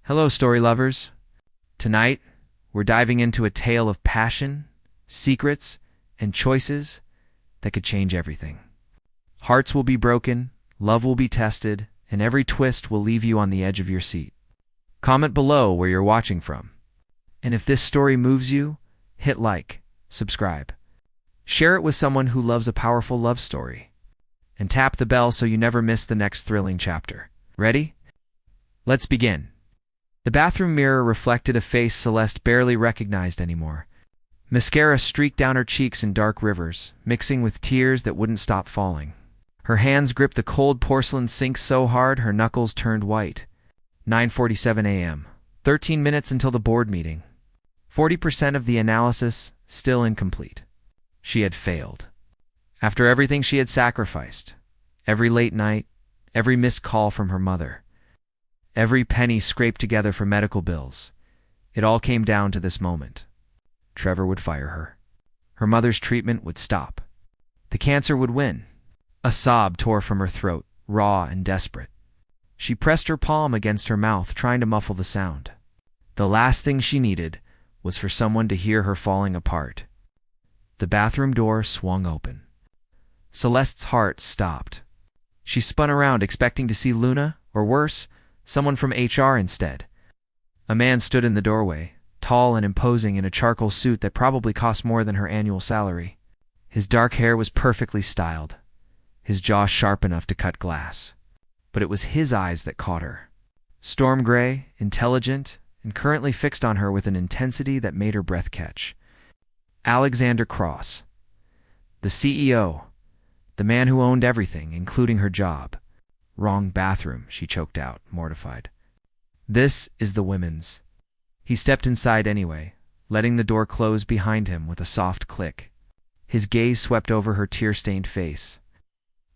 Hello, story lovers. Tonight, we're diving into a tale of passion, secrets, and choices that could change everything. Hearts will be broken, love will be tested, and every twist will leave you on the edge of your seat. Comment below where you're watching from. And if this story moves you, hit like, subscribe. Share it with someone who loves a powerful love story. And tap the bell so you never miss the next thrilling chapter. Ready? Let's begin. The bathroom mirror reflected a face Celeste barely recognized anymore. Mascara streaked down her cheeks in dark rivers, mixing with tears that wouldn't stop falling. Her hands gripped the cold porcelain sink so hard her knuckles turned white. 9:47 a.m. 13 minutes until the board meeting. 40% of the analysis still incomplete. She had failed. After everything she had sacrificed, every late night, every missed call from her mother, every penny scraped together for medical bills, it all came down to this moment. Trevor would fire her. Her mother's treatment would stop. The cancer would win. A sob tore from her throat, raw and desperate. She pressed her palm against her mouth, trying to muffle the sound. The last thing she needed was for someone to hear her falling apart. The bathroom door swung open. Celeste's heart stopped. She spun around, expecting to see Luna, or worse, someone from HR instead. A man stood in the doorway, tall and imposing in a charcoal suit that probably cost more than her annual salary. His dark hair was perfectly styled, his jaw sharp enough to cut glass. But it was his eyes that caught her. Storm gray, intelligent, and currently fixed on her with an intensity that made her breath catch. Alexander Cross, the CEO, the man who owned everything, including her job. Wrong bathroom, she choked out, mortified. This is the women's. He stepped inside anyway, letting the door close behind him with a soft click. His gaze swept over her tear-stained face.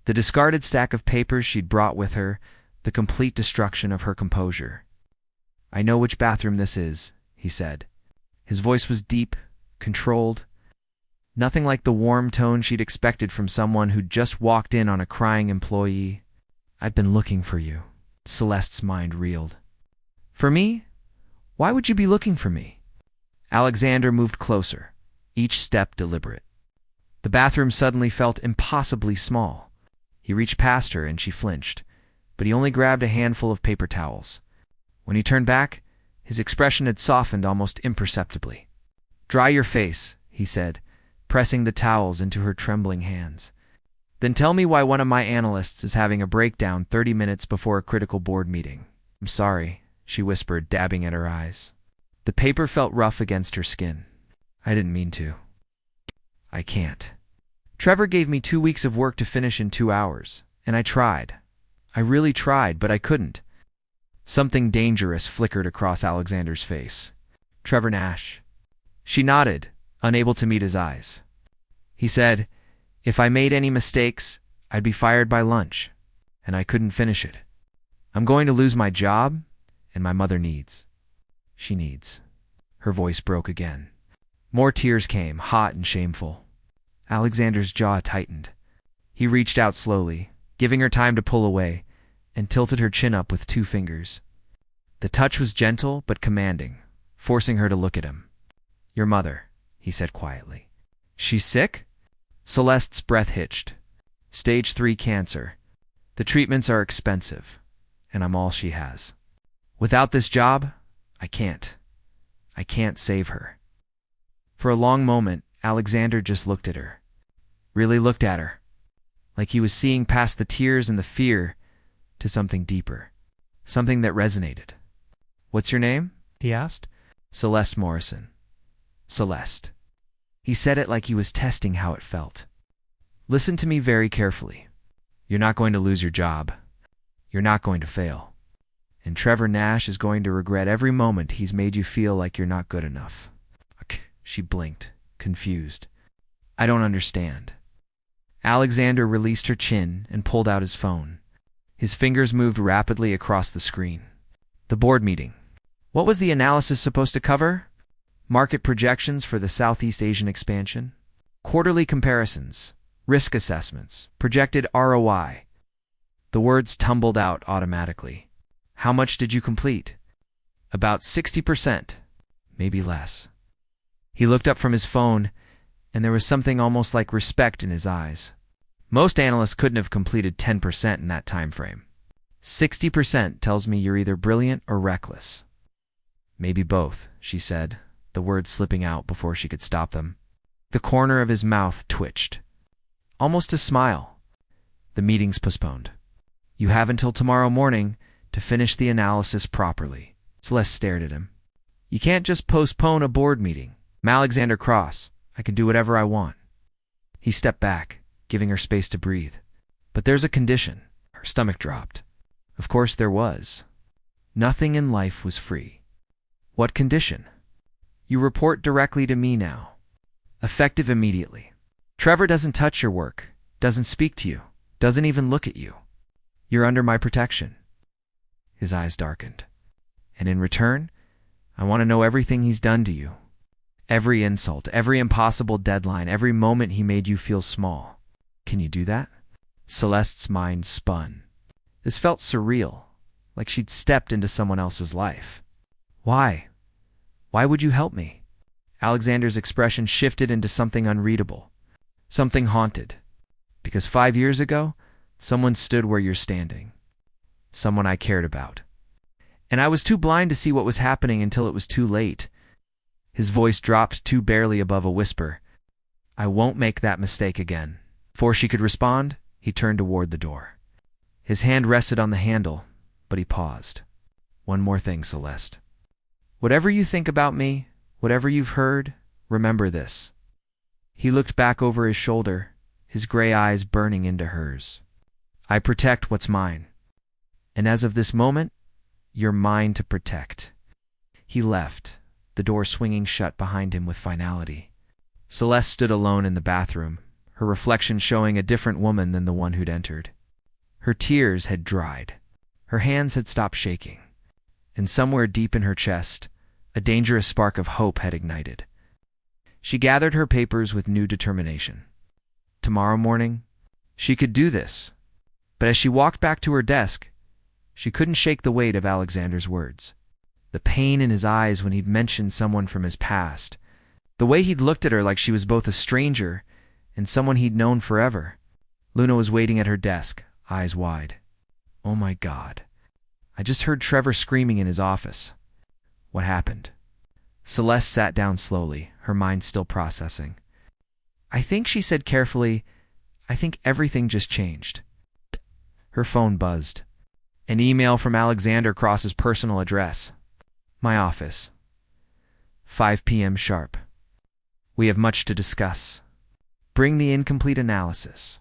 The discarded stack of papers she'd brought with her, the complete destruction of her composure. "I know which bathroom this is," he said. His voice was deep, controlled, nothing like the warm tone she'd expected from someone who'd just walked in on a crying employee. "I've been looking for you." Celeste's mind reeled. "For me? Why would you be looking for me?" Alexander moved closer, each step deliberate. The bathroom suddenly felt impossibly small. He reached past her and she flinched, but he only grabbed a handful of paper towels. When he turned back, his expression had softened almost imperceptibly. "Dry your face," he said, pressing the towels into her trembling hands. "Then tell me why one of my analysts is having a breakdown 30 minutes before a critical board meeting." "I'm sorry," she whispered, dabbing at her eyes. The paper felt rough against her skin. "I didn't mean to. I can't. Trevor gave me 2 weeks of work to finish in 2 hours, and I tried. I really tried, but I couldn't." Something dangerous flickered across Alexander's face. "Trevor Nash." She nodded, unable to meet his eyes. He said, "If I made any mistakes, I'd be fired by lunch, and I couldn't finish it. I'm going to lose my job, and my mother needs. She needs." Her voice broke again. More tears came, hot and shameful. Alexander's jaw tightened. He reached out slowly, giving her time to pull away, and tilted her chin up with 2 fingers. The touch was gentle but commanding, forcing her to look at him. "Your mother," he said quietly. "She's sick?" Celeste's breath hitched. "Stage 3 cancer. The treatments are expensive, and I'm all she has. Without this job, I can't save her." For a long moment, Alexander just looked at her. Really looked at her. Like he was seeing past the tears and the fear to something deeper. Something that resonated. "What's your name?" he asked. "Celeste Morrison." "Celeste." He said it like he was testing how it felt. "Listen to me very carefully. You're not going to lose your job. You're not going to fail. And Trevor Nash is going to regret every moment he's made you feel like you're not good enough." She blinked, confused. "I don't understand." Alexander released her chin and pulled out his phone. His fingers moved rapidly across the screen. The board meeting. What was the analysis supposed to cover? Market projections for the Southeast Asian expansion, quarterly comparisons, risk assessments, projected ROI. The words tumbled out automatically. "How much did you complete?" About 60%, maybe less. He looked up from his phone, and there was something almost like respect in his eyes. Most analysts couldn't have completed 10% in that time frame. 60% tells me you're either brilliant or reckless. Maybe both, she said, the words slipping out before she could stop them. The corner of his mouth twitched. Almost a smile. The meeting's postponed. You have until tomorrow morning to finish the analysis properly. Celeste stared at him. You can't just postpone a board meeting. I'm Alexander Cross. I can do whatever I want. He stepped back, giving her space to breathe. But there's a condition. Her stomach dropped. Of course there was. Nothing in life was free. What condition? You report directly to me now. Effective immediately. Trevor doesn't touch your work, doesn't speak to you, doesn't even look at you. You're under my protection. His eyes darkened. And in return, I want to know everything he's done to you. Every insult, every impossible deadline, every moment he made you feel small. Can you do that? Celeste's mind spun. This felt surreal, like she'd stepped into someone else's life. Why? Why would you help me? Alexander's expression shifted into something unreadable, something haunted. Because 5 years ago, someone stood where you're standing. Someone I cared about. And I was too blind to see what was happening until it was too late. His voice dropped too barely above a whisper. I won't make that mistake again. Before she could respond, he turned toward the door. His hand rested on the handle, but he paused. One more thing, Celeste. Whatever you think about me, whatever you've heard, remember this. He looked back over his shoulder, his gray eyes burning into hers. I protect what's mine. And as of this moment, you're mine to protect. He left, the door swinging shut behind him with finality. Celeste stood alone in the bathroom, her reflection showing a different woman than the one who'd entered. Her tears had dried. Her hands had stopped shaking. And somewhere deep in her chest, a dangerous spark of hope had ignited. She gathered her papers with new determination. Tomorrow morning, she could do this. But as she walked back to her desk, she couldn't shake the weight of Alexander's words. The pain in his eyes when he'd mentioned someone from his past. The way he'd looked at her like she was both a stranger and someone he'd known forever. Luna was waiting at her desk, eyes wide. Oh my God. I just heard Trevor screaming in his office. What happened? Celeste sat down slowly, her mind still processing. I think, she said carefully, I think everything just changed. Her phone buzzed. An email from Alexander Cross's personal address. My office. 5 p.m. sharp. We have much to discuss. Bring the incomplete analysis.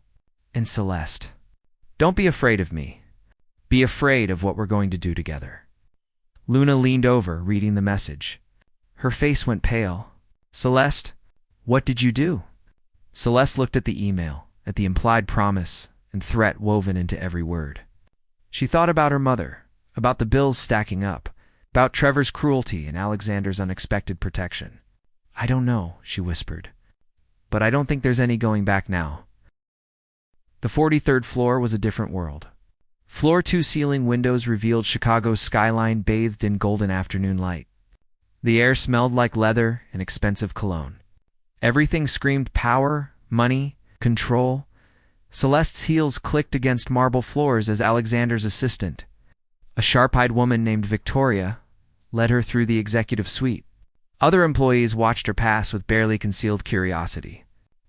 And Celeste, don't be afraid of me. Be afraid of what we're going to do together. Luna leaned over, reading the message. Her face went pale. Celeste, what did you do? Celeste looked at the email, at the implied promise and threat woven into every word. She thought about her mother, about the bills stacking up, about Trevor's cruelty and Alexander's unexpected protection. I don't know, she whispered. But I don't think there's any going back now. The 43rd floor was a different world. Floor 2 ceiling windows revealed Chicago's skyline bathed in golden afternoon light. The air smelled like leather and expensive cologne. Everything screamed power, money, control. Celeste's heels clicked against marble floors as Alexander's assistant, a sharp-eyed woman named Victoria, led her through the executive suite. Other employees watched her pass with barely concealed curiosity.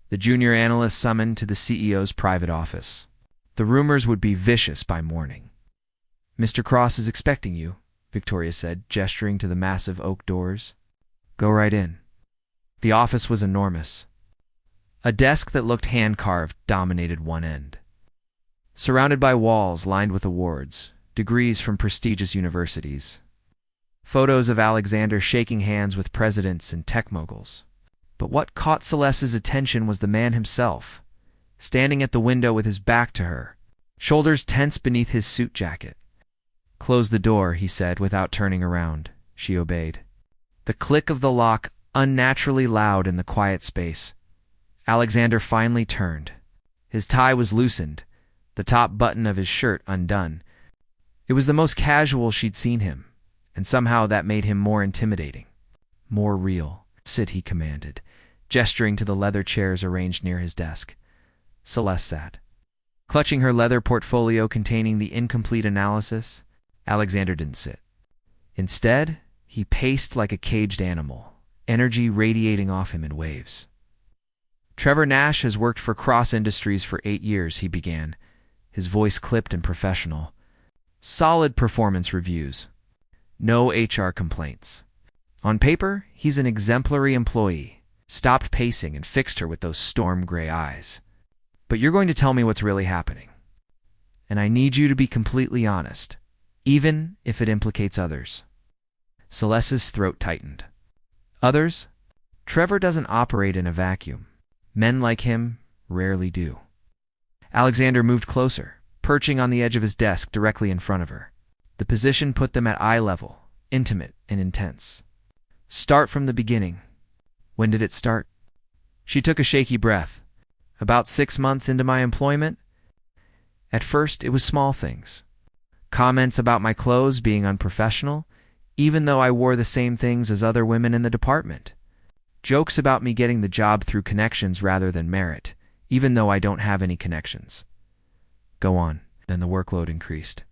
The junior analyst summoned to the CEO's private office. The rumors would be vicious by morning. Mr. Cross is expecting you, Victoria said, gesturing to the massive oak doors. Go right in. The office was enormous. A desk that looked hand-carved dominated one end. Surrounded by walls lined with awards, degrees from prestigious universities. Photos of Alexander shaking hands with presidents and tech moguls. But what caught Celeste's attention was the man himself, standing at the window with his back to her, shoulders tense beneath his suit jacket. Close the door, he said, without turning around. She obeyed. The click of the lock unnaturally loud in the quiet space. Alexander finally turned. His tie was loosened, the top button of his shirt undone. It was the most casual she'd seen him, and somehow that made him more intimidating. More real. Sit, he commanded, gesturing to the leather chairs arranged near his desk. Celeste sat, clutching her leather portfolio containing the incomplete analysis. Alexander didn't sit. Instead, he paced like a caged animal, energy radiating off him in waves. Trevor Nash has worked for Cross Industries for 8 years, he began, his voice clipped and professional. Solid performance reviews. No HR complaints. On paper, he's an exemplary employee. Stopped pacing and fixed her with those storm gray eyes. But you're going to tell me what's really happening. And I need you to be completely honest, even if it implicates others. Celeste's throat tightened. Others? Trevor doesn't operate in a vacuum. Men like him rarely do. Alexander moved closer, perching on the edge of his desk directly in front of her. The position put them at eye level, intimate and intense. Start from the beginning. When did it start? She took a shaky breath. About 6 months into my employment. At first, it was small things. Comments about my clothes being unprofessional, even though I wore the same things as other women in the department. Jokes about me getting the job through connections rather than merit, even though I don't have any connections. Go on. Then the workload increased.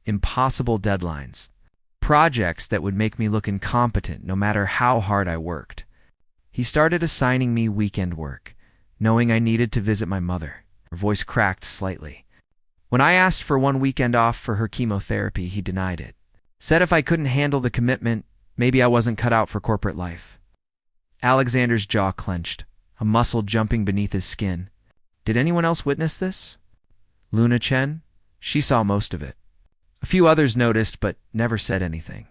Impossible deadlines. Projects that would make me look incompetent no matter how hard I worked. He started assigning me weekend work, knowing I needed to visit my mother. Her voice cracked slightly. When I asked for 1 weekend off for her chemotherapy, he denied it. Said if I couldn't handle the commitment, maybe I wasn't cut out for corporate life. Alexander's jaw clenched, a muscle jumping beneath his skin. Did anyone else witness this? Luna Chen? She saw most of it. A few others noticed, but never said anything.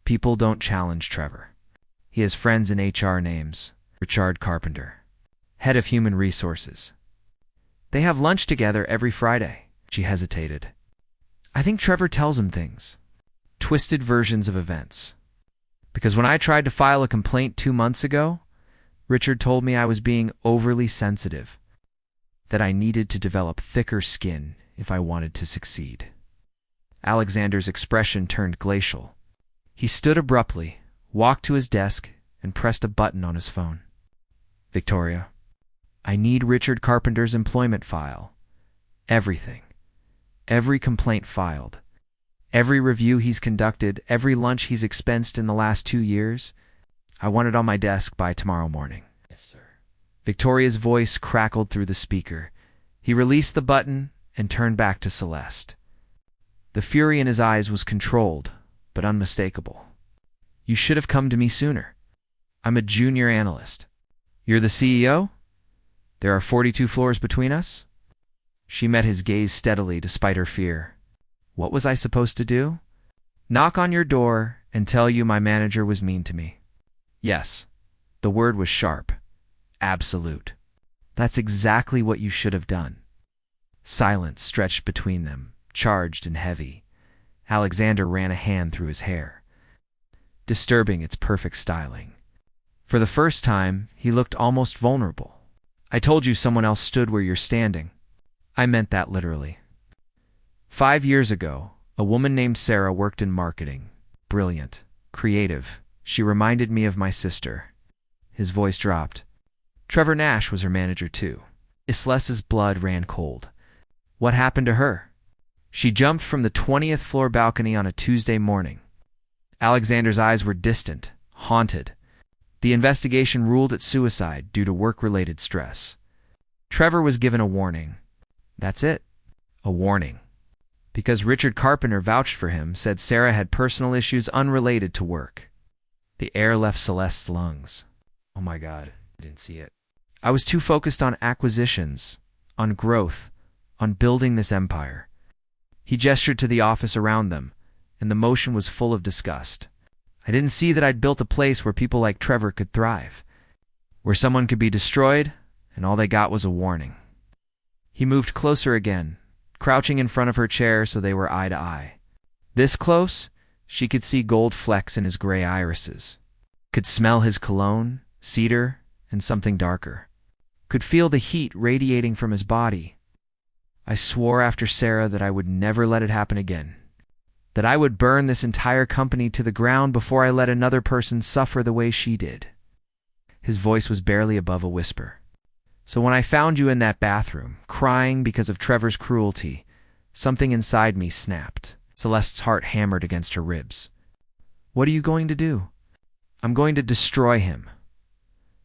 People don't challenge Trevor. He has friends in HR names. Richard Carpenter, head of human resources. They have lunch together every Friday. She hesitated. I think Trevor tells him things. Twisted versions of events. Because when I tried to file a complaint 2 months ago, Richard told me I was being overly sensitive, that I needed to develop thicker skin if I wanted to succeed. Alexander's expression turned glacial. He stood abruptly, walked to his desk, and pressed a button on his phone. Victoria, I need Richard Carpenter's employment file. Everything. Every complaint filed. Every review he's conducted, every lunch he's expensed in the last 2 years. I want it on my desk by tomorrow morning. Yes, sir. Victoria's voice crackled through the speaker. He released the button and turned back to Celeste. The fury in his eyes was controlled, but unmistakable. You should have come to me sooner. I'm a junior analyst. You're the CEO? There are 42 floors between us? She met his gaze steadily despite her fear. What was I supposed to do? Knock on your door and tell you my manager was mean to me. Yes. The word was sharp. Absolute. That's exactly what you should have done. Silence stretched between them, charged and heavy. Alexander ran a hand through his hair, disturbing its perfect styling. For the first time, he looked almost vulnerable. I told you someone else stood where you're standing. I meant that literally. 5 years ago, a woman named Sarah worked in marketing. Brilliant, creative. She reminded me of my sister. His voice dropped. Trevor Nash was her manager too. Celeste's blood ran cold. What happened to her? She jumped from the 20th floor balcony on a Tuesday morning. Alexander's eyes were distant, haunted. The investigation ruled it suicide due to work-related stress. Trevor was given a warning. That's it. A warning. Because Richard Carpenter vouched for him, said Sarah had personal issues unrelated to work. The air left Celeste's lungs. Oh my God, I didn't see it. I was too focused on acquisitions, on growth, on building this empire. He gestured to the office around them, and the motion was full of disgust. I didn't see that I'd built a place where people like Trevor could thrive, where someone could be destroyed, and all they got was a warning. He moved closer again, crouching in front of her chair so they were eye to eye. This close, she could see gold flecks in his gray irises, could smell his cologne, cedar, and something darker, could feel the heat radiating from his body. I swore after Sarah that I would never let it happen again. that I would burn this entire company to the ground before I let another person suffer the way she did. His voice was barely above a whisper. So when I found you in that bathroom, crying because of Trevor's cruelty, something inside me snapped. Celeste's heart hammered against her ribs. What are you going to do? I'm going to destroy him.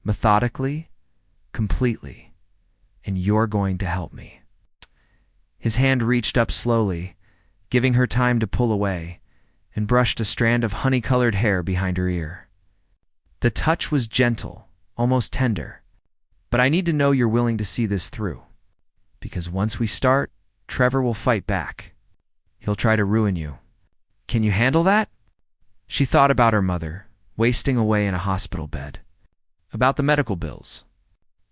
Methodically, completely. And you're going to help me. His hand reached up slowly, giving her time to pull away, and brushed a strand of honey-colored hair behind her ear. The touch was gentle, almost tender. But I need to know you're willing to see this through. Because once we start, Trevor will fight back. He'll try to ruin you. Can you handle that? She thought about her mother, wasting away in a hospital bed. About the medical bills.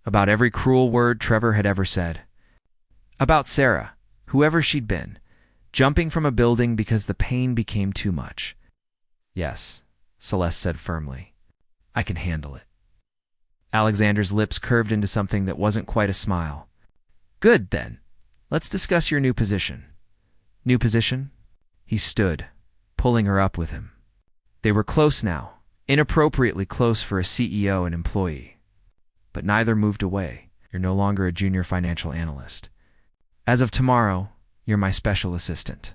About every cruel word Trevor had ever said. About Sarah, whoever she'd been, jumping from a building because the pain became too much. Yes, Celeste said firmly. I can handle it. Alexander's lips curved into something that wasn't quite a smile. Good, then. Let's discuss your new position. New position? He stood, pulling her up with him. They were close now, inappropriately close for a CEO and employee. But neither moved away. You're no longer a junior financial analyst. As of tomorrow, you're my special assistant.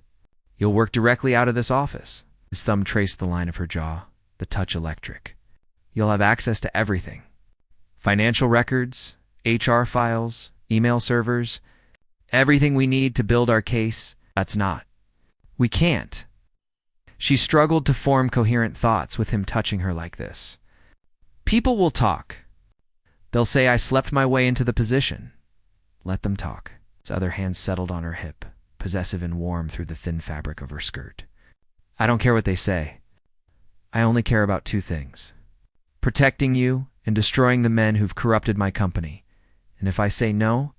You'll work directly out of this office. His thumb traced the line of her jaw, the touch electric. You'll have access to everything. Financial records, HR files, email servers, everything we need to build our case. That's not. We can't. She struggled to form coherent thoughts with him touching her like this. People will talk. They'll say I slept my way into the position. Let them talk. His other hand settled on her hip, possessive and warm through the thin fabric of her skirt. I don't care what they say. I only care about two things. Protecting you and destroying the men who've corrupted my company. And if I say no,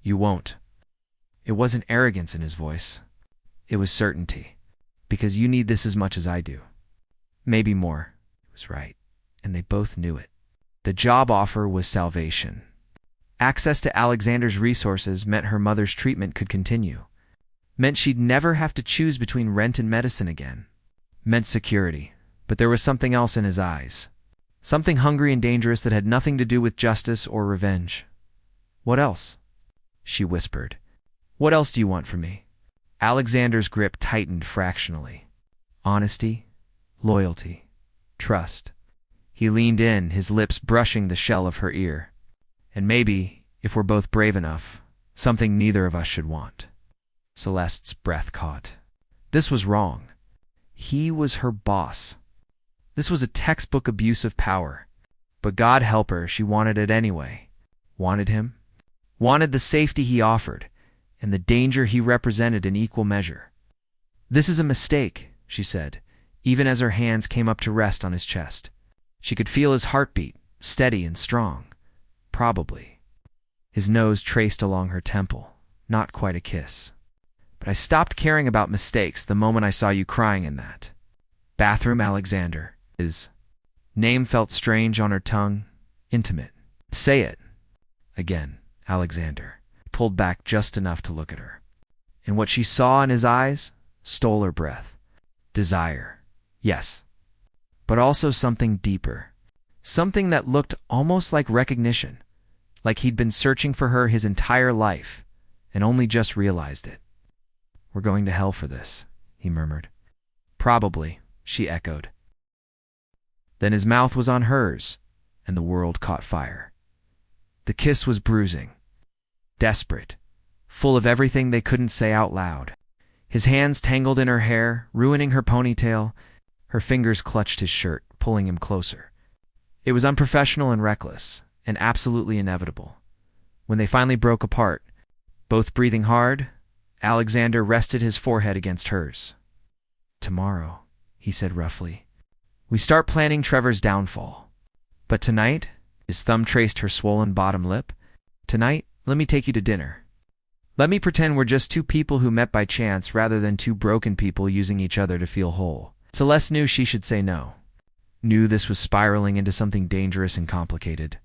you won't. It wasn't arrogance in his voice. It was certainty. Because you need this as much as I do. Maybe more. He was right. And they both knew it. The job offer was salvation. Access to Alexander's resources meant her mother's treatment could continue. Meant she'd never have to choose between rent and medicine again. Meant security. But there was something else in his eyes. Something hungry and dangerous that had nothing to do with justice or revenge. What else? She whispered. What else do you want from me? Alexander's grip tightened fractionally. Honesty, loyalty, trust. He leaned in, his lips brushing the shell of her ear. And maybe, if we're both brave enough, something neither of us should want. Celeste's breath caught. This was wrong. He was her boss. This was a textbook abuse of power. But God help her, she wanted it anyway. Wanted him. Wanted the safety he offered, and the danger he represented in equal measure. This is a mistake, she said, even as her hands came up to rest on his chest. She could feel his heartbeat, steady and strong. Probably. His nose traced along her temple, not quite a kiss. But I stopped caring about mistakes the moment I saw you crying in that bathroom. Alexander. His name felt strange on her tongue, intimate. Say it. Again, Alexander. Pulled back just enough to look at her. And what she saw in his eyes stole her breath. Desire. Yes. But also something deeper. Something that looked almost like recognition. Like he'd been searching for her his entire life and only just realized it. We're going to hell for this, he murmured. Probably, she echoed. Then his mouth was on hers, and the world caught fire. The kiss was bruising, desperate, full of everything they couldn't say out loud. His hands tangled in her hair, ruining her ponytail. Her fingers clutched his shirt, pulling him closer. It was unprofessional and reckless, and absolutely inevitable. When they finally broke apart, both breathing hard, Alexander rested his forehead against hers. Tomorrow, he said roughly, we start planning Trevor's downfall. But tonight, his thumb traced her swollen bottom lip, tonight, let me take you to dinner. Let me pretend we're just two people who met by chance rather than two broken people using each other to feel whole. Celeste knew she should say no. Knew this was spiraling into something dangerous and complicated.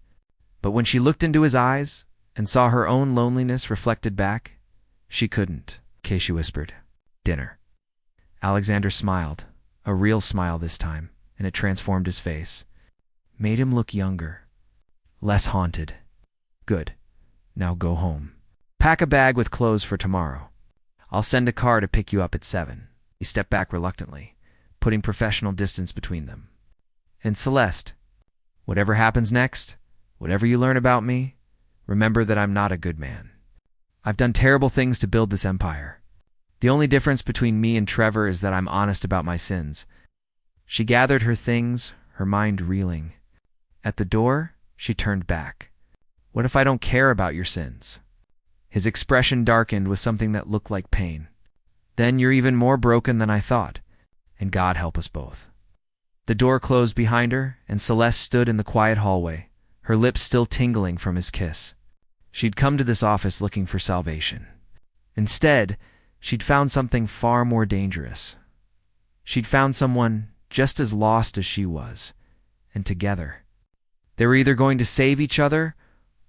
But when she looked into his eyes and saw her own loneliness reflected back, she couldn't. Okay, she whispered. Dinner. Alexander smiled, a real smile this time, and it transformed his face. Made him look younger, less haunted. Good. Now go home. Pack a bag with clothes for tomorrow. I'll send a car to pick you up at 7. He stepped back reluctantly, putting professional distance between them. And Celeste, whatever happens next, whatever you learn about me, remember that I'm not a good man. I've done terrible things to build this empire. The only difference between me and Trevor is that I'm honest about my sins. She gathered her things, her mind reeling. At the door, she turned back. What if I don't care about your sins? His expression darkened with something that looked like pain. Then you're even more broken than I thought, and God help us both. The door closed behind her, and Celeste stood in the quiet hallway, her lips still tingling from his kiss. She'd come to this office looking for salvation. Instead, she'd found something far more dangerous. She'd found someone just as lost as she was, and together. They were either going to save each other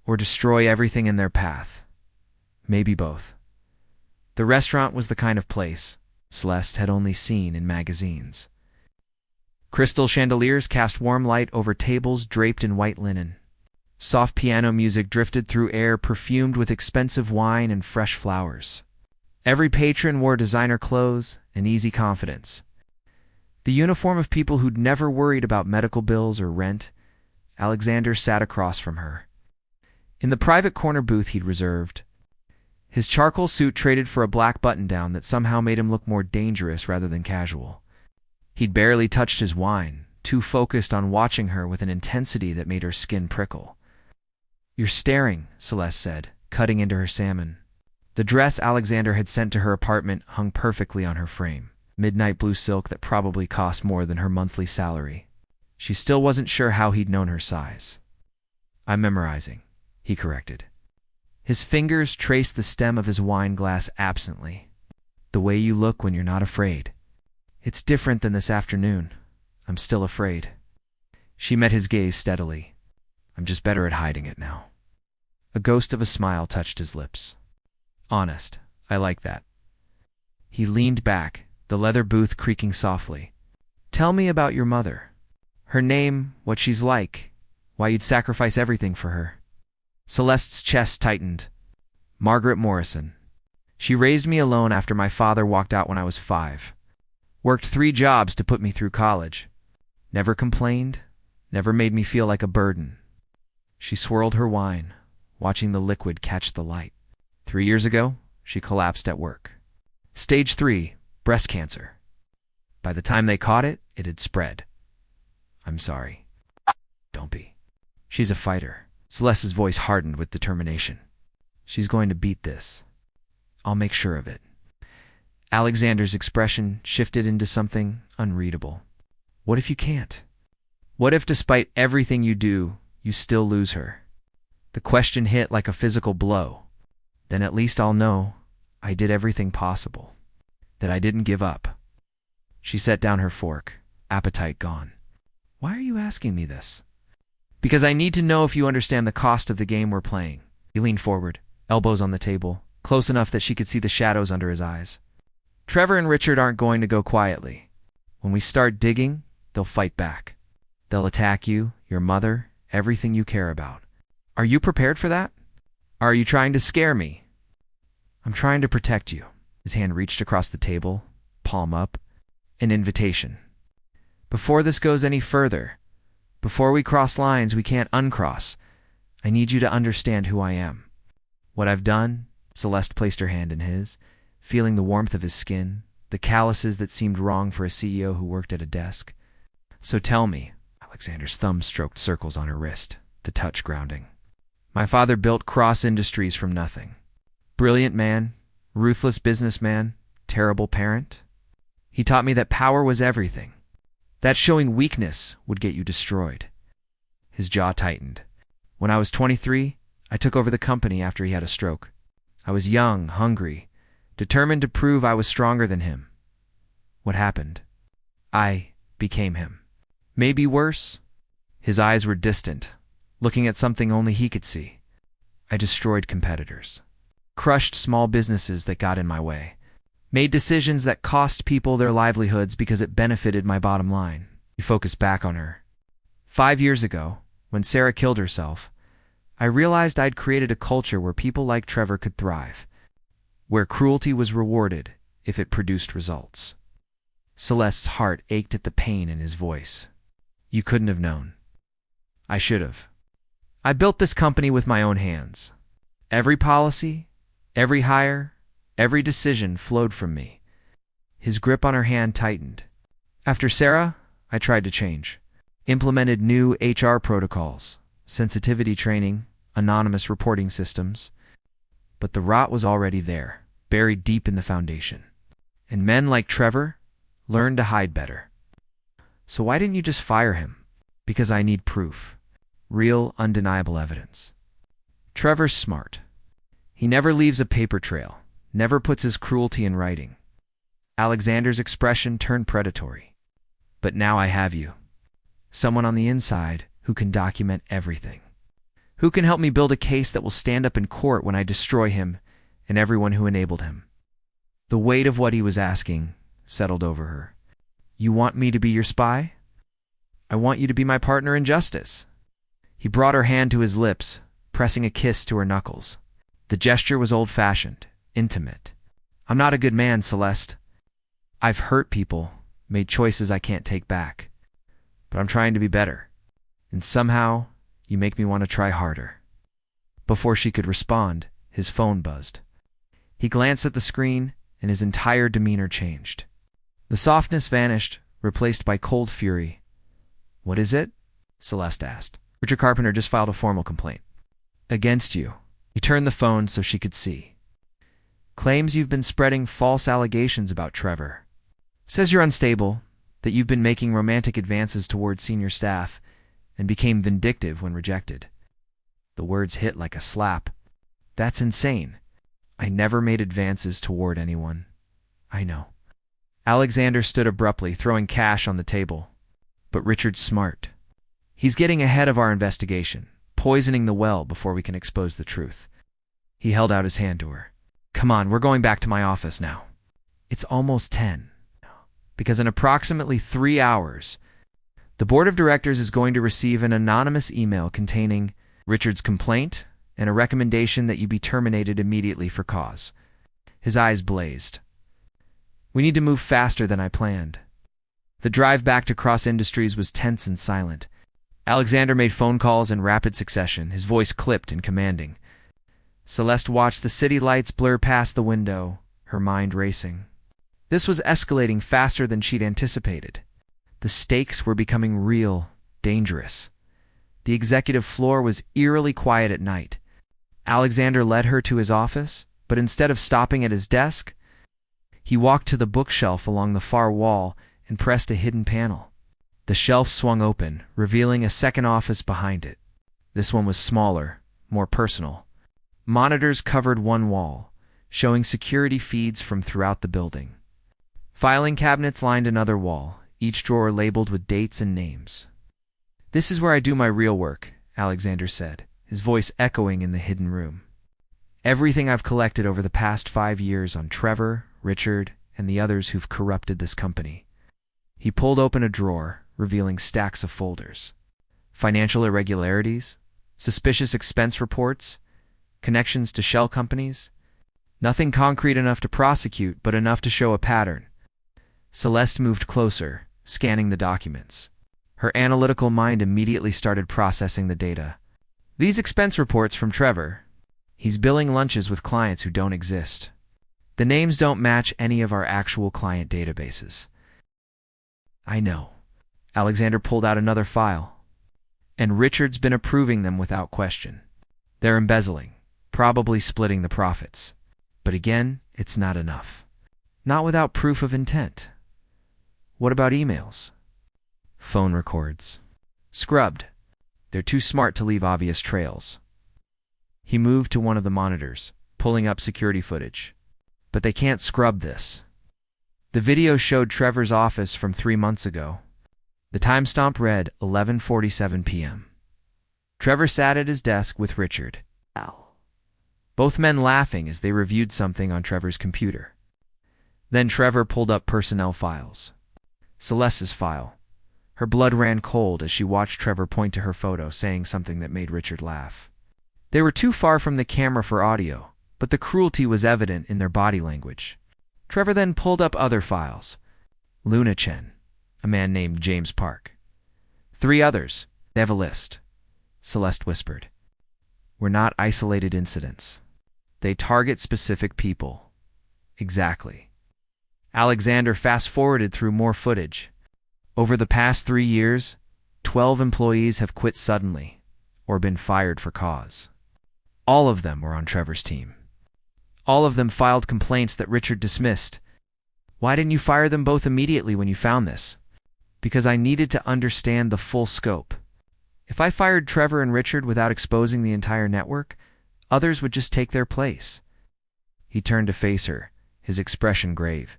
or destroy everything in their path. Maybe both. The restaurant was the kind of place Celeste had only seen in magazines. Crystal chandeliers cast warm light over tables draped in white linen. Soft piano music drifted through air perfumed with expensive wine and fresh flowers. Every patron wore designer clothes and easy confidence. The uniform of people who'd never worried about medical bills or rent. Alexander sat across from her. In the private corner booth he'd reserved, his charcoal suit traded for a black button-down that somehow made him look more dangerous rather than casual. He'd barely touched his wine, too focused on watching her with an intensity that made her skin prickle. "You're staring," Celeste said, cutting into her salmon. The dress Alexander had sent to her apartment hung perfectly on her frame, midnight blue silk that probably cost more than her monthly salary. She still wasn't sure how he'd known her size. "I'm memorizing," he corrected. His fingers traced the stem of his wine glass absently. "The way you look when you're not afraid. It's different than this afternoon. I'm still afraid." She met his gaze steadily. "I'm just better at hiding it now." A ghost of a smile touched his lips. "Honest, I like that." He leaned back, the leather booth creaking softly. "Tell me about your mother. Her name, what she's like, why you'd sacrifice everything for her." Celeste's chest tightened. "Margaret Morrison. She raised me alone after my father walked out when I was 5. Worked 3 jobs to put me through college. Never complained, never made me feel like a burden." She swirled her wine, watching the liquid catch the light. 3 years ago, she collapsed at work. Stage 3, breast cancer. By the time they caught it, it had spread. "I'm sorry." "Don't be." "She's a fighter." Celeste's voice hardened with determination. "She's going to beat this. I'll make sure of it." Alexander's expression shifted into something unreadable. "What if you can't? What if, despite everything you do, you still lose her?" The question hit like a physical blow. "Then at least I'll know I did everything possible, that I didn't give up." She set down her fork, appetite gone. "Why are you asking me this?" "Because I need to know if you understand the cost of the game we're playing." He leaned forward, elbows on the table, close enough that she could see the shadows under his eyes. "Trevor and Richard aren't going to go quietly. When we start digging, they'll fight back. They'll attack you, your mother, everything you care about. Are you prepared for that? Are you trying to scare me?" "I'm trying to protect you." His hand reached across the table, palm up, an invitation. "Before this goes any further, before we cross lines we can't uncross, I need you to understand who I am. What I've done." Celeste placed her hand in his, feeling the warmth of his skin, the calluses that seemed wrong for a CEO who worked at a desk. "So tell me." Alexander's thumb stroked circles on her wrist, the touch grounding. "My father built Cross Industries from nothing. Brilliant man, ruthless businessman, terrible parent. He taught me that power was everything, that showing weakness would get you destroyed." His jaw tightened. "When I was 23, I took over the company after he had a stroke. I was young, hungry, determined to prove I was stronger than him. What happened? I became him. Maybe worse." His eyes were distant, looking at something only he could see. "I destroyed competitors, crushed small businesses that got in my way, Made decisions that cost people their livelihoods because it benefited my bottom line. He focused back on her. 5 years ago, when Sarah killed herself, I realized I'd created a culture where people like Trevor could thrive, where cruelty was rewarded if it produced results. Celeste's heart ached at the pain in his voice. You couldn't have known. I should have. I built this company with my own hands. Every policy, every hire, every decision flowed from me. His grip on her hand tightened. After Sarah, I tried to change. Implemented new HR protocols, sensitivity training, anonymous reporting systems. But the rot was already there, buried deep in the foundation. And men like Trevor learned to hide better. So why didn't you just fire him? Because I need proof. Real, undeniable evidence. Trevor's smart. He never leaves a paper trail, never puts his cruelty in writing. Alexander's expression turned predatory. But now I have you. Someone on the inside who can document everything. Who can help me build a case that will stand up in court when I destroy him and everyone who enabled him. The weight of what he was asking settled over her. You want me to be your spy? I want you to be my partner in justice. He brought her hand to his lips, pressing a kiss to her knuckles. The gesture was old-fashioned, intimate. I'm not a good man, Celeste. I've hurt people, made choices I can't take back. But I'm trying to be better. And somehow, you make me want to try harder. Before she could respond, his phone buzzed. He glanced at the screen, and his entire demeanor changed. The softness vanished, replaced by cold fury. What is it? Celeste asked. Richard Carpenter just filed a formal complaint. Against you. He turned the phone so she could see. Claims you've been spreading false allegations about Trevor. Says you're unstable, that you've been making romantic advances toward senior staff, and became vindictive when rejected. The words hit like a slap. That's insane. I never made advances toward anyone. I know. Alexander stood abruptly, throwing cash on the table. But Richard's smart. He's getting ahead of our investigation, poisoning the well before we can expose the truth. He held out his hand to her. Come on, we're going back to my office now. It's almost 10. Because in approximately 3 hours, the board of directors is going to receive an anonymous email containing Richard's complaint and a recommendation that you be terminated immediately for cause. His eyes blazed. We need to move faster than I planned. The drive back to Cross Industries was tense and silent. Alexander made phone calls in rapid succession, his voice clipped and commanding. Celeste watched the city lights blur past the window, her mind racing. This was escalating faster than she'd anticipated. The stakes were becoming real, dangerous. The executive floor was eerily quiet at night. Alexander led her to his office, but instead of stopping at his desk, he walked to the bookshelf along the far wall and pressed a hidden panel. The shelf swung open, revealing a second office behind it. This one was smaller, more personal. Monitors covered one wall, showing security feeds from throughout the building. Filing cabinets lined another wall, each drawer labeled with dates and names. This is where I do my real work, Alexander said, his voice echoing in the hidden room. Everything I've collected over the past 5 years on Trevor, Richard, and the others who've corrupted this company. He pulled open a drawer, revealing stacks of folders. Financial irregularities, suspicious expense reports, connections to shell companies. Nothing concrete enough to prosecute, but enough to show a pattern. Celeste moved closer, scanning the documents. Her analytical mind immediately started processing the data. These expense reports from Trevor. He's billing lunches with clients who don't exist. The names don't match any of our actual client databases. I know. Alexander pulled out another file. And Richard's been approving them without question. They're embezzling, probably splitting the profits. But again, it's not enough. Not without proof of intent. What about emails? Phone records. Scrubbed. They're too smart to leave obvious trails. He moved to one of the monitors, pulling up security footage. But they can't scrub this. The video showed Trevor's office from 3 months ago. The timestamp read 11:47 p.m. Trevor sat at his desk with Richard. Both men laughing as they reviewed something on Trevor's computer. Then Trevor pulled up personnel files. Celeste's file. Her blood ran cold as she watched Trevor point to her photo, saying something that made Richard laugh. They were too far from the camera for audio, but the cruelty was evident in their body language. Trevor then pulled up other files. Luna Chen, a man named James Park. 3 others. They have a list. Celeste whispered. We're not isolated incidents. They target specific people. Exactly. Alexander fast-forwarded through more footage. Over the past 3 years, 12 employees have quit suddenly or been fired for cause. All of them were on Trevor's team. All of them filed complaints that Richard dismissed. Why didn't you fire them both immediately when you found this? Because I needed to understand the full scope. If I fired Trevor and Richard without exposing the entire network, others would just take their place. He turned to face her, his expression grave.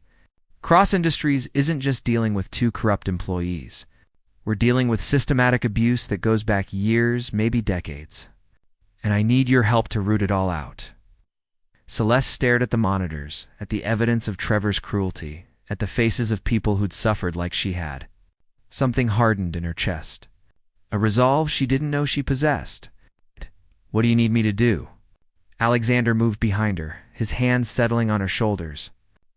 Cross Industries isn't just dealing with 2 corrupt employees. We're dealing with systematic abuse that goes back years, maybe decades. And I need your help to root it all out. Celeste stared at the monitors, at the evidence of Trevor's cruelty, at the faces of people who'd suffered like she had. Something hardened in her chest. A resolve she didn't know she possessed. What do you need me to do? Alexander moved behind her, his hands settling on her shoulders.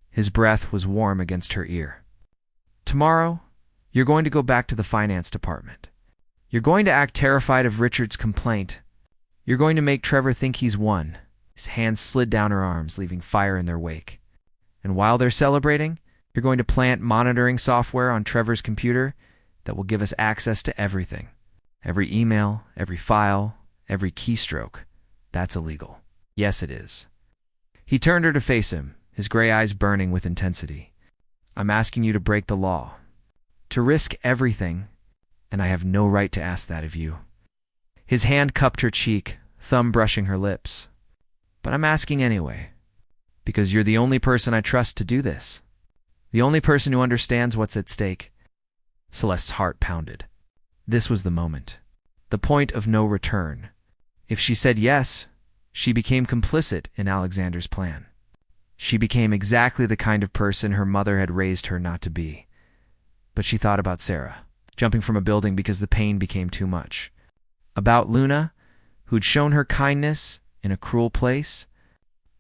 His breath was warm against her ear. Tomorrow, you're going to go back to the finance department. You're going to act terrified of Richard's complaint. You're going to make Trevor think he's won. His hands slid down her arms, leaving fire in their wake. And while they're celebrating, you're going to plant monitoring software on Trevor's computer that will give us access to everything. Every email, every file, every keystroke. That's illegal. Yes, it is. He turned her to face him, his gray eyes burning with intensity. I'm asking you to break the law. To risk everything, and I have no right to ask that of you. His hand cupped her cheek, thumb brushing her lips. But I'm asking anyway, because you're the only person I trust to do this. The only person who understands what's at stake. Celeste's heart pounded. This was the moment. The point of no return. If she said yes, she became complicit in Alexander's plan. She became exactly the kind of person her mother had raised her not to be. But she thought about Sarah, jumping from a building because the pain became too much. About Luna, who'd shown her kindness in a cruel place.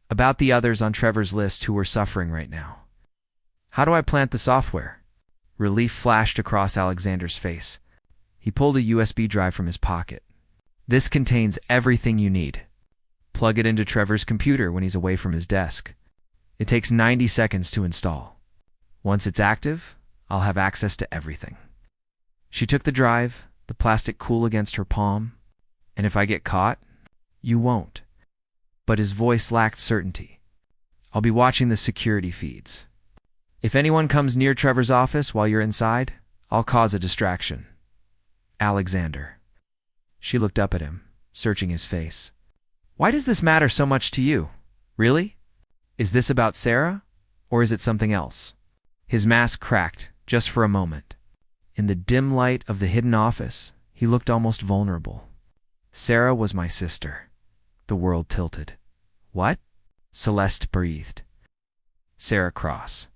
About the others on Trevor's list who were suffering right now. How do I plant the software? Relief flashed across Alexander's face. He pulled a USB drive from his pocket. This contains everything you need. Plug it into Trevor's computer when he's away from his desk. It takes 90 seconds to install. Once it's active, I'll have access to everything. She took the drive, the plastic cool against her palm. And if I get caught, you won't. But his voice lacked certainty. I'll be watching the security feeds. If anyone comes near Trevor's office while you're inside, I'll cause a distraction. Alexander. She looked up at him, searching his face. Why does this matter so much to you? Really? Is this about Sarah, or is it something else? His mask cracked, just for a moment. In the dim light of the hidden office, he looked almost vulnerable. Sarah was my sister. The world tilted. What? Celeste breathed. Sarah Cross.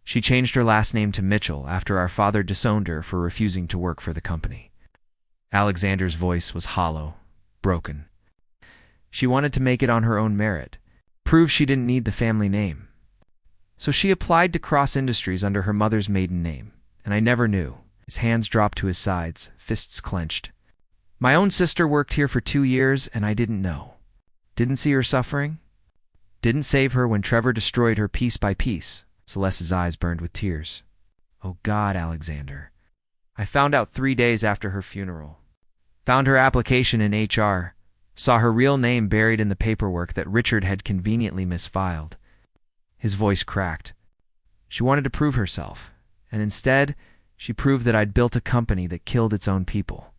She changed her last name to Mitchell after our father disowned her for refusing to work for the company. Alexander's voice was hollow, broken. She wanted to make it on her own merit, prove she didn't need the family name. So she applied to Cross Industries under her mother's maiden name, and I never knew. His hands dropped to his sides, fists clenched. My own sister worked here for 2 years, and I didn't know. Didn't see her suffering. Didn't save her when Trevor destroyed her piece by piece. Celeste's eyes burned with tears. Oh God, Alexander. I found out 3 days after her funeral. Found her application in HR. Saw her real name buried in the paperwork that Richard had conveniently misfiled. His voice cracked. She wanted to prove herself, and instead, she proved that I'd built a company that killed its own people.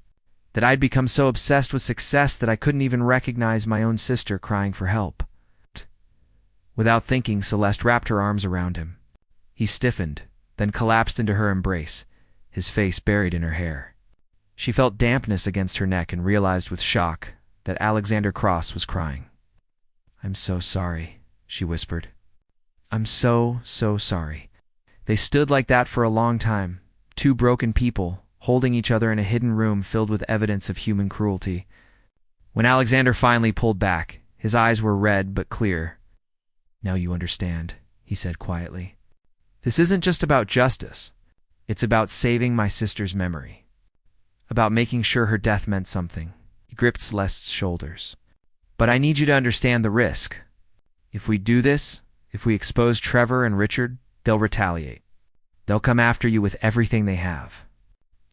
That I'd become so obsessed with success that I couldn't even recognize my own sister crying for help. Without thinking, Celeste wrapped her arms around him. He stiffened, then collapsed into her embrace, his face buried in her hair. She felt dampness against her neck and realized with shock that Alexander Cross was crying. I'm so sorry, she whispered. I'm so sorry. They stood like that for a long time, two broken people, holding each other in a hidden room filled with evidence of human cruelty. When Alexander finally pulled back, his eyes were red but clear. "Now you understand," he said quietly. "This isn't just about justice. It's about saving my sister's memory. About making sure her death meant something." He gripped Celeste's shoulders. "But I need you to understand the risk. If we do this, if we expose Trevor and Richard, they'll retaliate. They'll come after you with everything they have.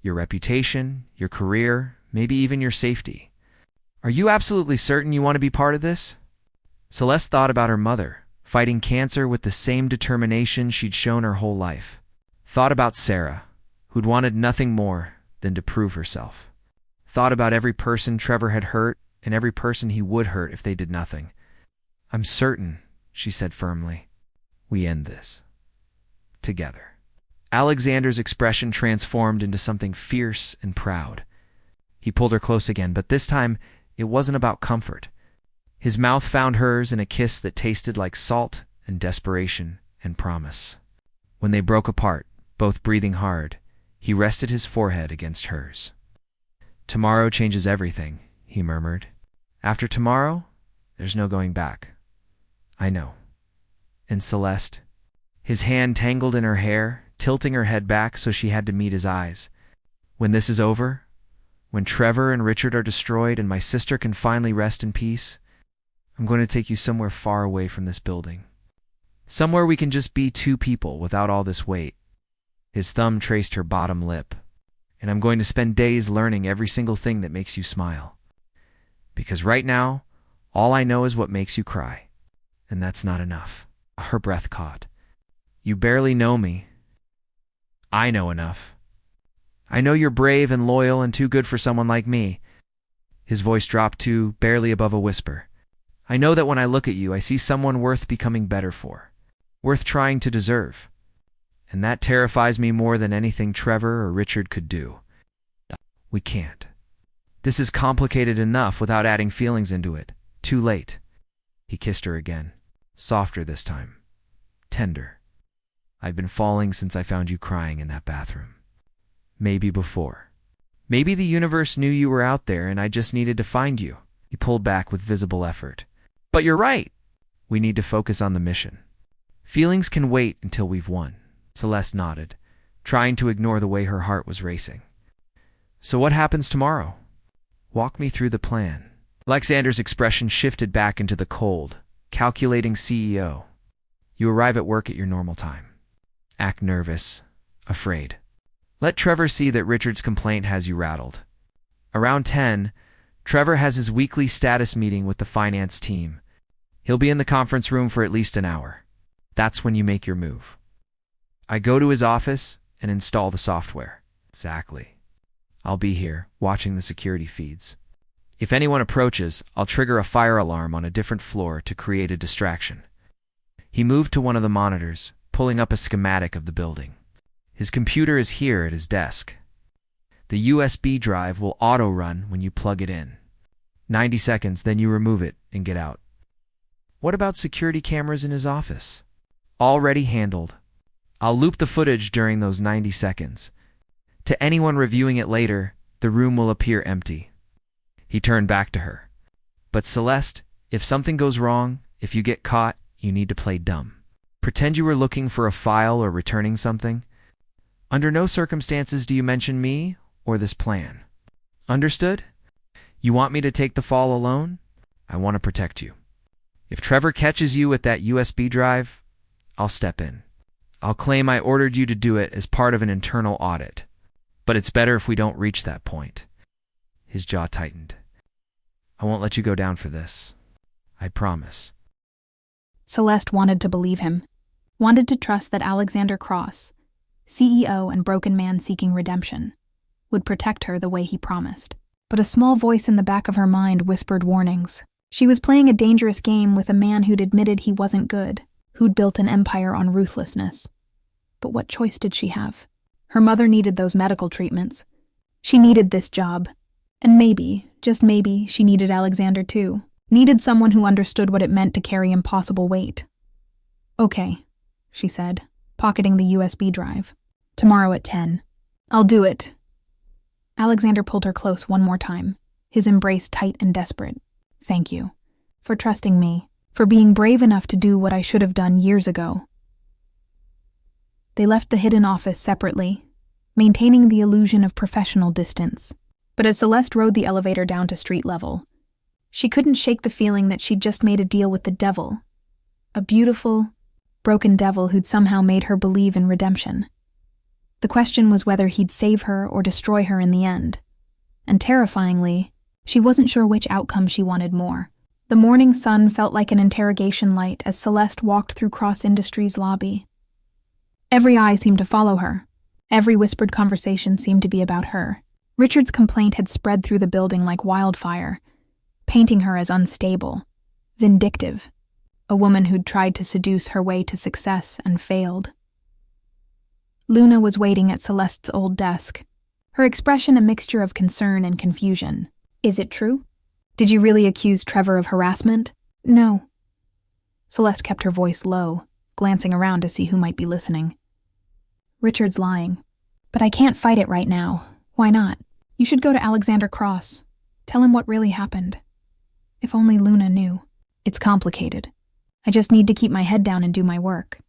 Your reputation, your career, maybe even your safety. Are you absolutely certain you want to be part of this?" Celeste thought about her mother, fighting cancer with the same determination she'd shown her whole life. Thought about Sarah, who'd wanted nothing more than to prove herself. Thought about every person Trevor had hurt and every person he would hurt if they did nothing. "I'm certain," she said firmly, "we end this. Together." Alexander's expression transformed into something fierce and proud. He pulled her close again, but this time it wasn't about comfort. His mouth found hers in a kiss that tasted like salt and desperation and promise. When they broke apart, both breathing hard, he rested his forehead against hers. "Tomorrow changes everything," he murmured. "After tomorrow, there's no going back. I know." And Celeste, his hand tangled in her hair, tilting her head back so she had to meet his eyes. "When this is over, when Trevor and Richard are destroyed and my sister can finally rest in peace, I'm going to take you somewhere far away from this building. Somewhere we can just be two people without all this weight." His thumb traced her bottom lip. "And I'm going to spend days learning every single thing that makes you smile. Because right now, all I know is what makes you cry. And that's not enough." Her breath caught. "You barely know me. I know enough. I know you're brave and loyal and too good for someone like me." His voice dropped to barely above a whisper. "I know that when I look at you, I see someone worth becoming better for, worth trying to deserve. And that terrifies me more than anything Trevor or Richard could do. We can't. This is complicated enough without adding feelings into it. Too late." He kissed her again, softer this time, tender. "I've been falling since I found you crying in that bathroom. Maybe before. Maybe the universe knew you were out there and I just needed to find you." He pulled back with visible effort. "But you're right. We need to focus on the mission. Feelings can wait until we've won." Celeste nodded, trying to ignore the way her heart was racing. "So what happens tomorrow? Walk me through the plan." Alexander's expression shifted back into the cold, calculating CEO. "You arrive at work at your normal time. Act nervous, afraid. Let Trevor see that Richard's complaint has you rattled. Around 10, Trevor has his weekly status meeting with the finance team. He'll be in the conference room for at least an hour. That's when you make your move. I go to his office and install the software." "Exactly. I'll be here, watching the security feeds. If anyone approaches, I'll trigger a fire alarm on a different floor to create a distraction." He moved to one of the monitors, pulling up a schematic of the building. "His computer is here at his desk. The USB drive will auto-run when you plug it in. 90 seconds, then you remove it and get out." "What about security cameras in his office?" "Already handled. I'll loop the footage during those 90 seconds. To anyone reviewing it later, the room will appear empty." He turned back to her. "But Celeste, if something goes wrong, if you get caught, you need to play dumb. Pretend you were looking for a file or returning something. Under no circumstances do you mention me or this plan. Understood? You want me to take the fall alone? I want to protect you. If Trevor catches you with that USB drive, I'll step in. I'll claim I ordered you to do it as part of an internal audit. But it's better if we don't reach that point." His jaw tightened. "I won't let you go down for this. I promise." Celeste wanted to believe him, wanted to trust that Alexander Cross, CEO and broken man seeking redemption, would protect her the way he promised. But a small voice in the back of her mind whispered warnings. She was playing a dangerous game with a man who'd admitted he wasn't good, who'd built an empire on ruthlessness. But what choice did she have? Her mother needed those medical treatments. She needed this job. And maybe, just maybe, she needed Alexander too. Needed someone who understood what it meant to carry impossible weight. Okay, she said, pocketing the USB drive. Tomorrow at 10. I'll do it. Alexander pulled her close one more time, his embrace tight and desperate. Thank you. For trusting me. For being brave enough to do what I should have done years ago. They left the hidden office separately, maintaining the illusion of professional distance. But as Celeste rode the elevator down to street level, she couldn't shake the feeling that she'd just made a deal with the devil. A beautiful, broken devil who'd somehow made her believe in redemption. The question was whether he'd save her or destroy her in the end. And terrifyingly, she wasn't sure which outcome she wanted more. The morning sun felt like an interrogation light as Celeste walked through Cross Industries' lobby. Every eye seemed to follow her. Every whispered conversation seemed to be about her. Richard's complaint had spread through the building like wildfire, painting her as unstable, vindictive, a woman who'd tried to seduce her way to success and failed. Luna was waiting at Celeste's old desk, her expression a mixture of concern and confusion. Is it true? Did you really accuse Trevor of harassment? No. Celeste kept her voice low, glancing around to see who might be listening. Richard's lying. But I can't fight it right now. Why not? You should go to Alexander Cross. Tell him what really happened. If only Luna knew. It's complicated. I just need to keep my head down and do my work.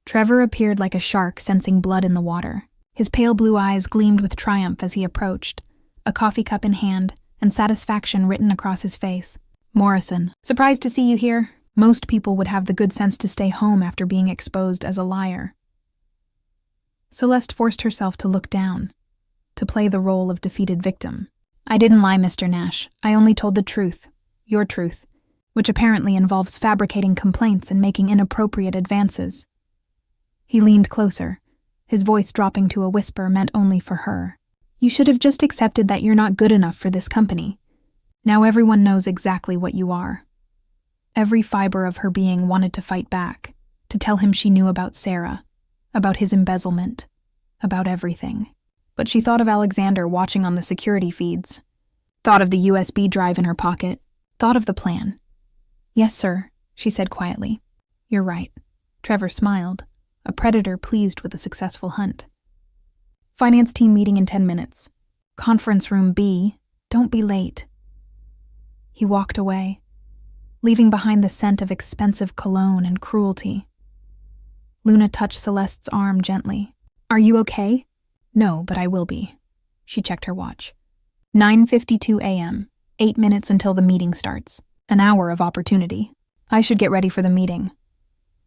Trevor appeared like a shark sensing blood in the water. His pale blue eyes gleamed with triumph as he approached, a coffee cup in hand, and satisfaction written across his face. Morrison, surprised to see you here. Most people would have the good sense to stay home after being exposed as a liar. Celeste forced herself to look down, to play the role of defeated victim. I didn't lie, Mr. Nash. I only told the truth, your truth, which apparently involves fabricating complaints and making inappropriate advances. He leaned closer, his voice dropping to a whisper meant only for her. You should have just accepted that you're not good enough for this company. Now everyone knows exactly what you are. Every fiber of her being wanted to fight back, to tell him she knew about Sarah, about his embezzlement, about everything. But she thought of Alexander watching on the security feeds, thought of the USB drive in her pocket, thought of the plan. Yes, sir, she said quietly. You're right. Trevor smiled, a predator pleased with a successful hunt. Finance team meeting in 10 minutes. Conference room B. Don't be late. He walked away, leaving behind the scent of expensive cologne and cruelty. Luna touched Celeste's arm gently. Are you okay? No, but I will be. She checked her watch. 9:52 a.m., 8 minutes until the meeting starts. An hour of opportunity. I should get ready for the meeting.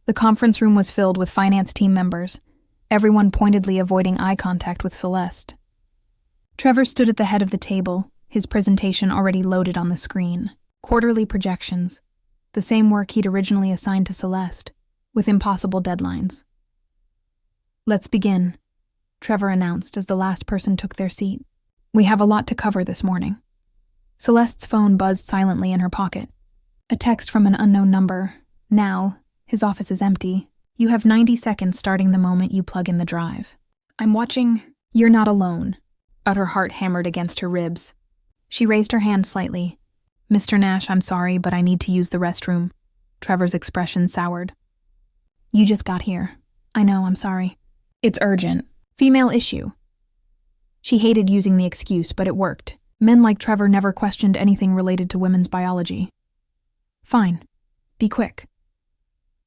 The conference room was filled with finance team members, everyone pointedly avoiding eye contact with Celeste. Trevor stood at the head of the table, his presentation already loaded on the screen. Quarterly projections, the same work he'd originally assigned to Celeste, with impossible deadlines. Let's begin, Trevor announced as the last person took their seat. We have a lot to cover this morning. Celeste's phone buzzed silently in her pocket. A text from an unknown number. Now, his office is empty. You have 90 seconds starting the moment you plug in the drive. I'm watching. You're not alone. Her heart hammered against her ribs. She raised her hand slightly. Mr. Nash, I'm sorry, but I need to use the restroom. Trevor's expression soured. You just got here. I know, I'm sorry. It's urgent. Female issue. She hated using the excuse, but it worked. Men like Trevor never questioned anything related to women's biology. Fine. Be quick.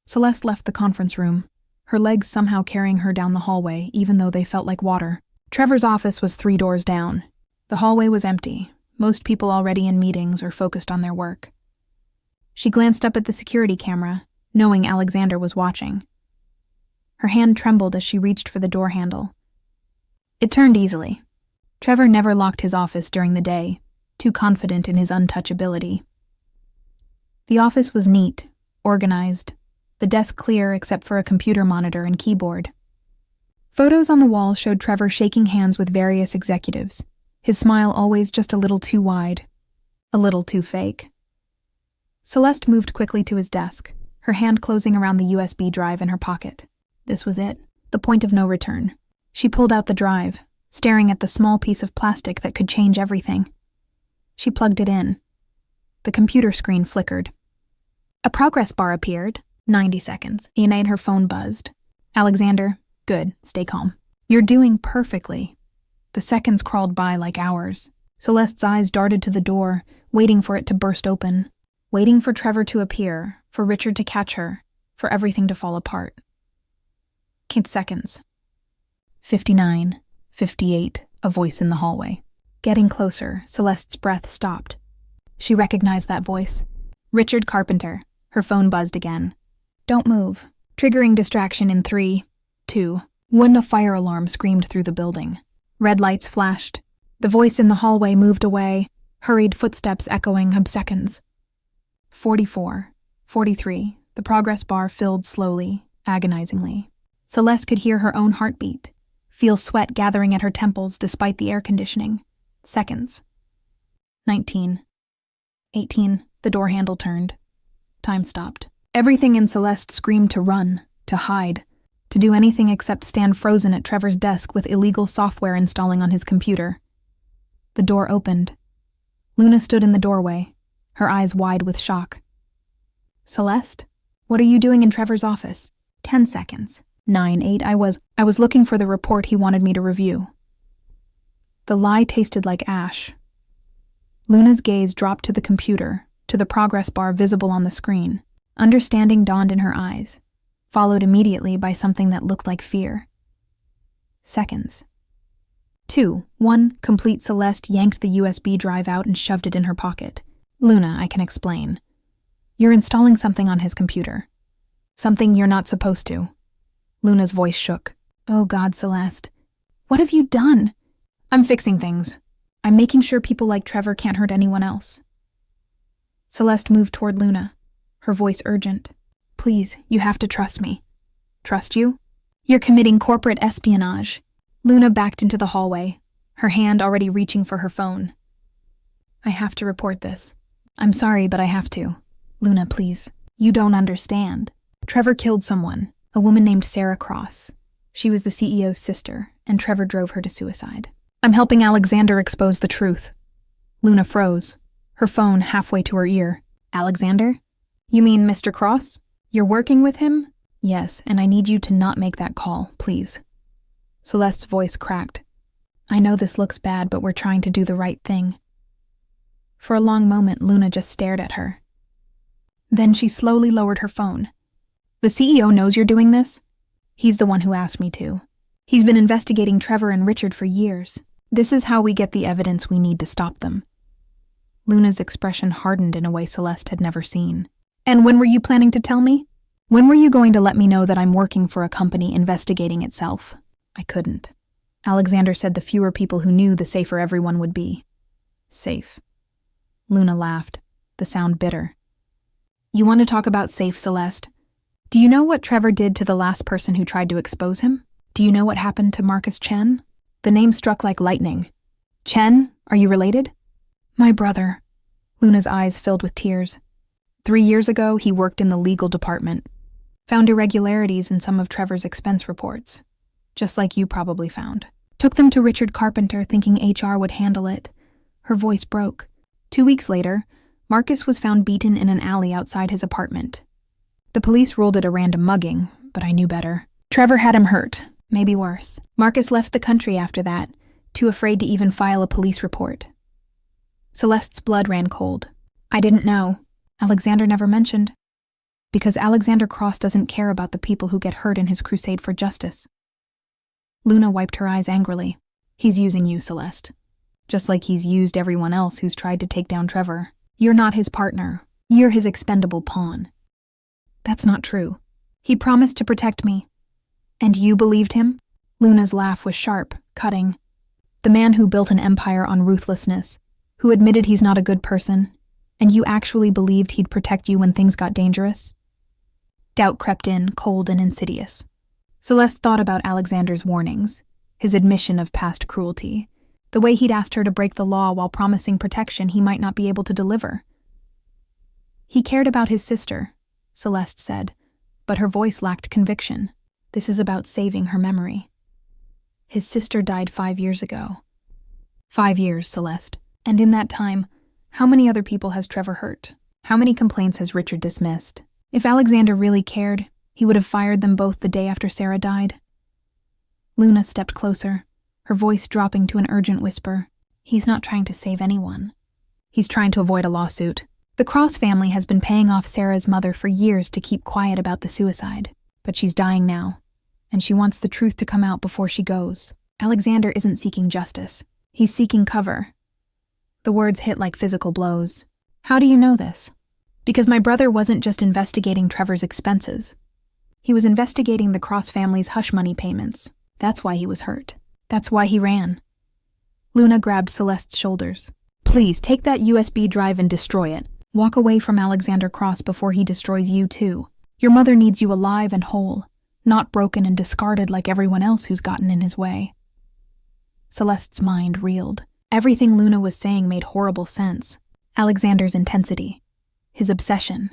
Celeste left the conference room, her legs somehow carrying her down the hallway, even though they felt like water. Trevor's office was 3 doors down. The hallway was empty, most people already in meetings or focused on their work. She glanced up at the security camera, knowing Alexander was watching. Her hand trembled as she reached for the door handle. It turned easily. Trevor never locked his office during the day, too confident in his untouchability. The office was neat, organized, the desk clear except for a computer monitor and keyboard. Photos on the wall showed Trevor shaking hands with various executives, his smile always just a little too wide, a little too fake. Celeste moved quickly to his desk, her hand closing around the USB drive in her pocket. This was it, the point of no return. She pulled out the drive, staring at the small piece of plastic that could change everything. She plugged it in. The computer screen flickered. A progress bar appeared. 90 seconds. Ian, her phone buzzed. Alexander, good, stay calm. You're doing perfectly. The seconds crawled by like hours. Celeste's eyes darted to the door, waiting for it to burst open, waiting for Trevor to appear, for Richard to catch her, for everything to fall apart. 8 seconds. 59, 58, a voice in the hallway. Getting closer, Celeste's breath stopped. She recognized that voice. Richard Carpenter. Her phone buzzed again. Don't move. Triggering distraction in 3, 2, 1. A fire alarm screamed through the building. Red lights flashed. The voice in the hallway moved away, hurried footsteps echoing seconds. 44, 43. The progress bar filled slowly, agonizingly. Celeste could hear her own heartbeat, feel sweat gathering at her temples despite the air conditioning. Seconds. 19. 18. The door handle turned. Time stopped. Everything in Celeste screamed to run, to hide, to do anything except stand frozen at Trevor's desk with illegal software installing on his computer. The door opened. Luna stood in the doorway, her eyes wide with shock. Celeste? What are you doing in Trevor's office? 10 seconds. 9, 8. I was looking for the report he wanted me to review. The lie tasted like ash. Luna's gaze dropped to the computer, to the progress bar visible on the screen. Understanding dawned in her eyes, followed immediately by something that looked like fear. Seconds. 2, 1. Complete. Celeste yanked the USB drive out and shoved it in her pocket. Luna, I can explain. You're installing something on his computer. Something you're not supposed to. Luna's voice shook. Oh God, Celeste. What have you done? I'm fixing things. I'm making sure people like Trevor can't hurt anyone else. Celeste moved toward Luna, her voice urgent. Please, you have to trust me. Trust you? You're committing corporate espionage. Luna backed into the hallway, her hand already reaching for her phone. I have to report this. I'm sorry, but I have to. Luna, please. You don't understand. Trevor killed someone, a woman named Sarah Cross. She was the CEO's sister, and Trevor drove her to suicide. I'm helping Alexander expose the truth. Luna froze, her phone halfway to her ear. Alexander? You mean Mr. Cross? You're working with him? Yes, and I need you to not make that call, please. Celeste's voice cracked. I know this looks bad, but we're trying to do the right thing. For a long moment, Luna just stared at her. Then she slowly lowered her phone. The CEO knows you're doing this? He's the one who asked me to. He's been investigating Trevor and Richard for years. This is how we get the evidence we need to stop them. Luna's expression hardened in a way Celeste had never seen. And when were you planning to tell me? When were you going to let me know that I'm working for a company investigating itself? I couldn't. Alexander said the fewer people who knew, the safer everyone would be. Safe. Luna laughed, the sound bitter. You want to talk about safe, Celeste? Do you know what Trevor did to the last person who tried to expose him? Do you know what happened to Marcus Chen? The name struck like lightning. Chen, are you related? My brother. Luna's eyes filled with tears. 3 years ago, he worked in the legal department. Found irregularities in some of Trevor's expense reports. Just like you probably found. Took them to Richard Carpenter thinking HR would handle it. Her voice broke. 2 weeks later, Marcus was found beaten in an alley outside his apartment. The police ruled it a random mugging, but I knew better. Trevor had him hurt, maybe worse. Marcus left the country after that, too afraid to even file a police report. Celeste's blood ran cold. I didn't know. Alexander never mentioned. Because Alexander Cross doesn't care about the people who get hurt in his crusade for justice. Luna wiped her eyes angrily. He's using you, Celeste. Just like he's used everyone else who's tried to take down Trevor. You're not his partner. You're his expendable pawn. That's not true. He promised to protect me. And you believed him? Luna's laugh was sharp, cutting. The man who built an empire on ruthlessness, who admitted he's not a good person, and you actually believed he'd protect you when things got dangerous? Doubt crept in, cold and insidious. Celeste thought about Alexander's warnings, his admission of past cruelty, the way he'd asked her to break the law while promising protection he might not be able to deliver. He cared about his sister, Celeste said, but her voice lacked conviction. This is about saving her memory. His sister died 5 years ago. 5 years, Celeste. And in that time, how many other people has Trevor hurt? How many complaints has Richard dismissed? If Alexander really cared, he would have fired them both the day after Sarah died. Luna stepped closer, her voice dropping to an urgent whisper. He's not trying to save anyone. He's trying to avoid a lawsuit. The Cross family has been paying off Sarah's mother for years to keep quiet about the suicide, but she's dying now, and she wants the truth to come out before she goes. Alexander isn't seeking justice. He's seeking cover. The words hit like physical blows. How do you know this? Because my brother wasn't just investigating Trevor's expenses. He was investigating the Cross family's hush money payments. That's why he was hurt. That's why he ran. Luna grabbed Celeste's shoulders. Please, take that USB drive and destroy it. Walk away from Alexander Cross before he destroys you too. Your mother needs you alive and whole, not broken and discarded like everyone else who's gotten in his way. Celeste's mind reeled. Everything Luna was saying made horrible sense. Alexander's intensity, his obsession,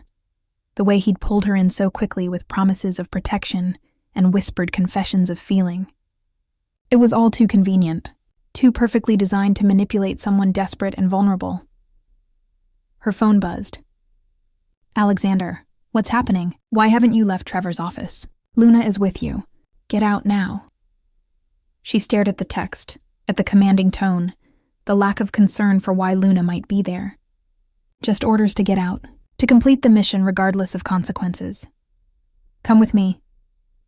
the way he'd pulled her in so quickly with promises of protection and whispered confessions of feeling. It was all too convenient, too perfectly designed to manipulate someone desperate and vulnerable. Her phone buzzed. Alexander, what's happening? Why haven't you left Trevor's office? Luna is with you. Get out now. She stared at the text, at the commanding tone, the lack of concern for why Luna might be there. Just orders to get out, to complete the mission regardless of consequences. Come with me,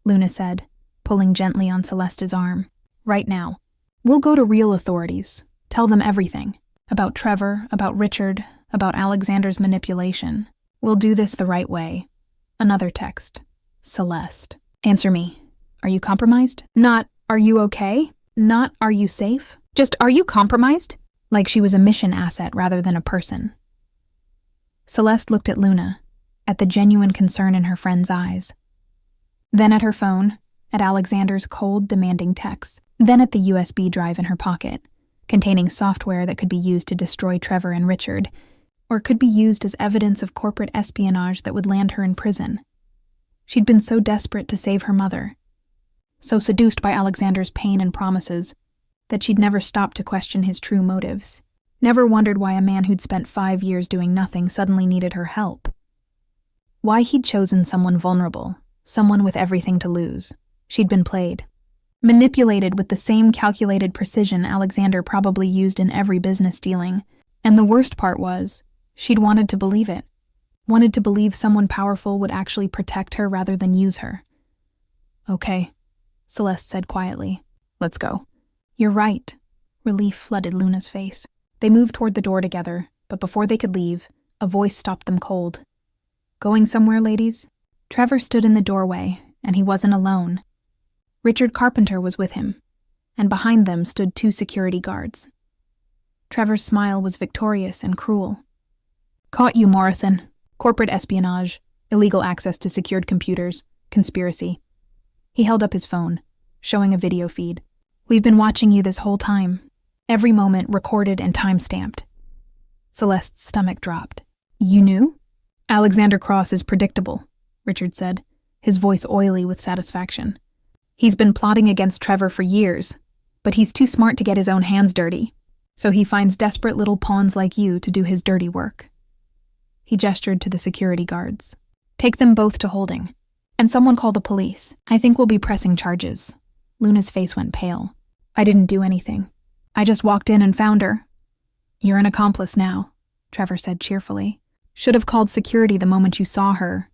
Luna said, pulling gently on Celeste's arm. Right now. We'll go to real authorities, tell them everything. About Trevor, about Richard, about Alexander's manipulation. We'll do this the right way. Another text. Celeste. Answer me. Are you compromised? Not, are you okay? Not, are you safe? Just, are you compromised? Like she was a mission asset rather than a person. Celeste looked at Luna, at the genuine concern in her friend's eyes. Then at her phone, at Alexander's cold, demanding texts. Then at the USB drive in her pocket, containing software that could be used to destroy Trevor and Richard, or could be used as evidence of corporate espionage that would land her in prison. She'd been so desperate to save her mother, so seduced by Alexander's pain and promises, that she'd never stopped to question his true motives, never wondered why a man who'd spent 5 years doing nothing suddenly needed her help. Why he'd chosen someone vulnerable, someone with everything to lose. She'd been played. Manipulated with the same calculated precision Alexander probably used in every business dealing. And the worst part was, she'd wanted to believe it. Wanted to believe someone powerful would actually protect her rather than use her. Okay, Celeste said quietly. Let's go. You're right. Relief flooded Luna's face. They moved toward the door together, but before they could leave, a voice stopped them cold. Going somewhere, ladies? Trevor stood in the doorway, and he wasn't alone. Richard Carpenter was with him, and behind them stood 2 security guards. Trevor's smile was victorious and cruel. Caught you, Morrison. Corporate espionage, illegal access to secured computers, conspiracy. He held up his phone, showing a video feed. We've been watching you this whole time. Every moment recorded and time-stamped. Celeste's stomach dropped. You knew? Alexander Cross is predictable, Richard said, his voice oily with satisfaction. He's been plotting against Trevor for years, but he's too smart to get his own hands dirty, so he finds desperate little pawns like you to do his dirty work. He gestured to the security guards. Take them both to holding, and someone call the police. I think we'll be pressing charges. Luna's face went pale. I didn't do anything. I just walked in and found her. You're an accomplice now, Trevor said cheerfully. Should have called security the moment you saw her.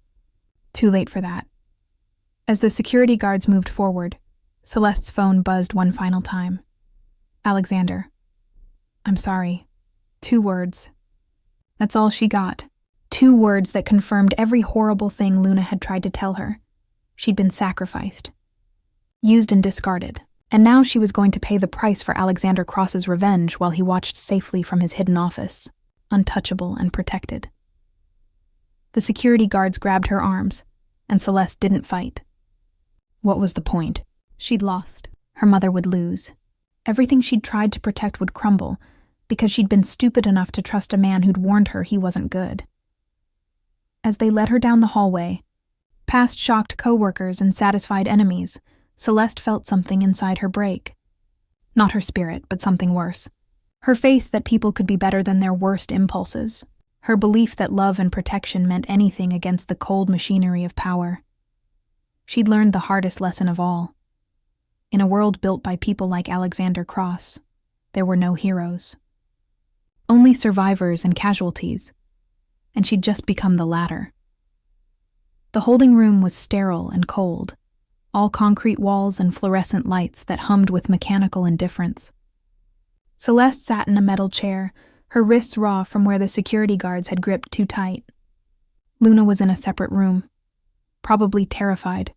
Too late for that. As the security guards moved forward, Celeste's phone buzzed one final time. Alexander. I'm sorry. 2 words. That's all she got. 2 words that confirmed every horrible thing Luna had tried to tell her. She'd been sacrificed. Used and discarded. And now she was going to pay the price for Alexander Cross's revenge while he watched safely from his hidden office, untouchable and protected. The security guards grabbed her arms, and Celeste didn't fight. What was the point? She'd lost. Her mother would lose. Everything she'd tried to protect would crumble, because she'd been stupid enough to trust a man who'd warned her he wasn't good. As they led her down the hallway, past shocked co-workers and satisfied enemies, Celeste felt something inside her break. Not her spirit, but something worse. Her faith that people could be better than their worst impulses. her belief that love and protection meant anything against the cold machinery of power. She'd learned the hardest lesson of all. In a world built by people like Alexander Cross, there were no heroes. Only survivors and casualties, and she'd just become the latter. The holding room was sterile and cold, all concrete walls and fluorescent lights that hummed with mechanical indifference. Celeste sat in a metal chair, her wrists raw from where the security guards had gripped too tight. Luna was in a separate room, probably terrified,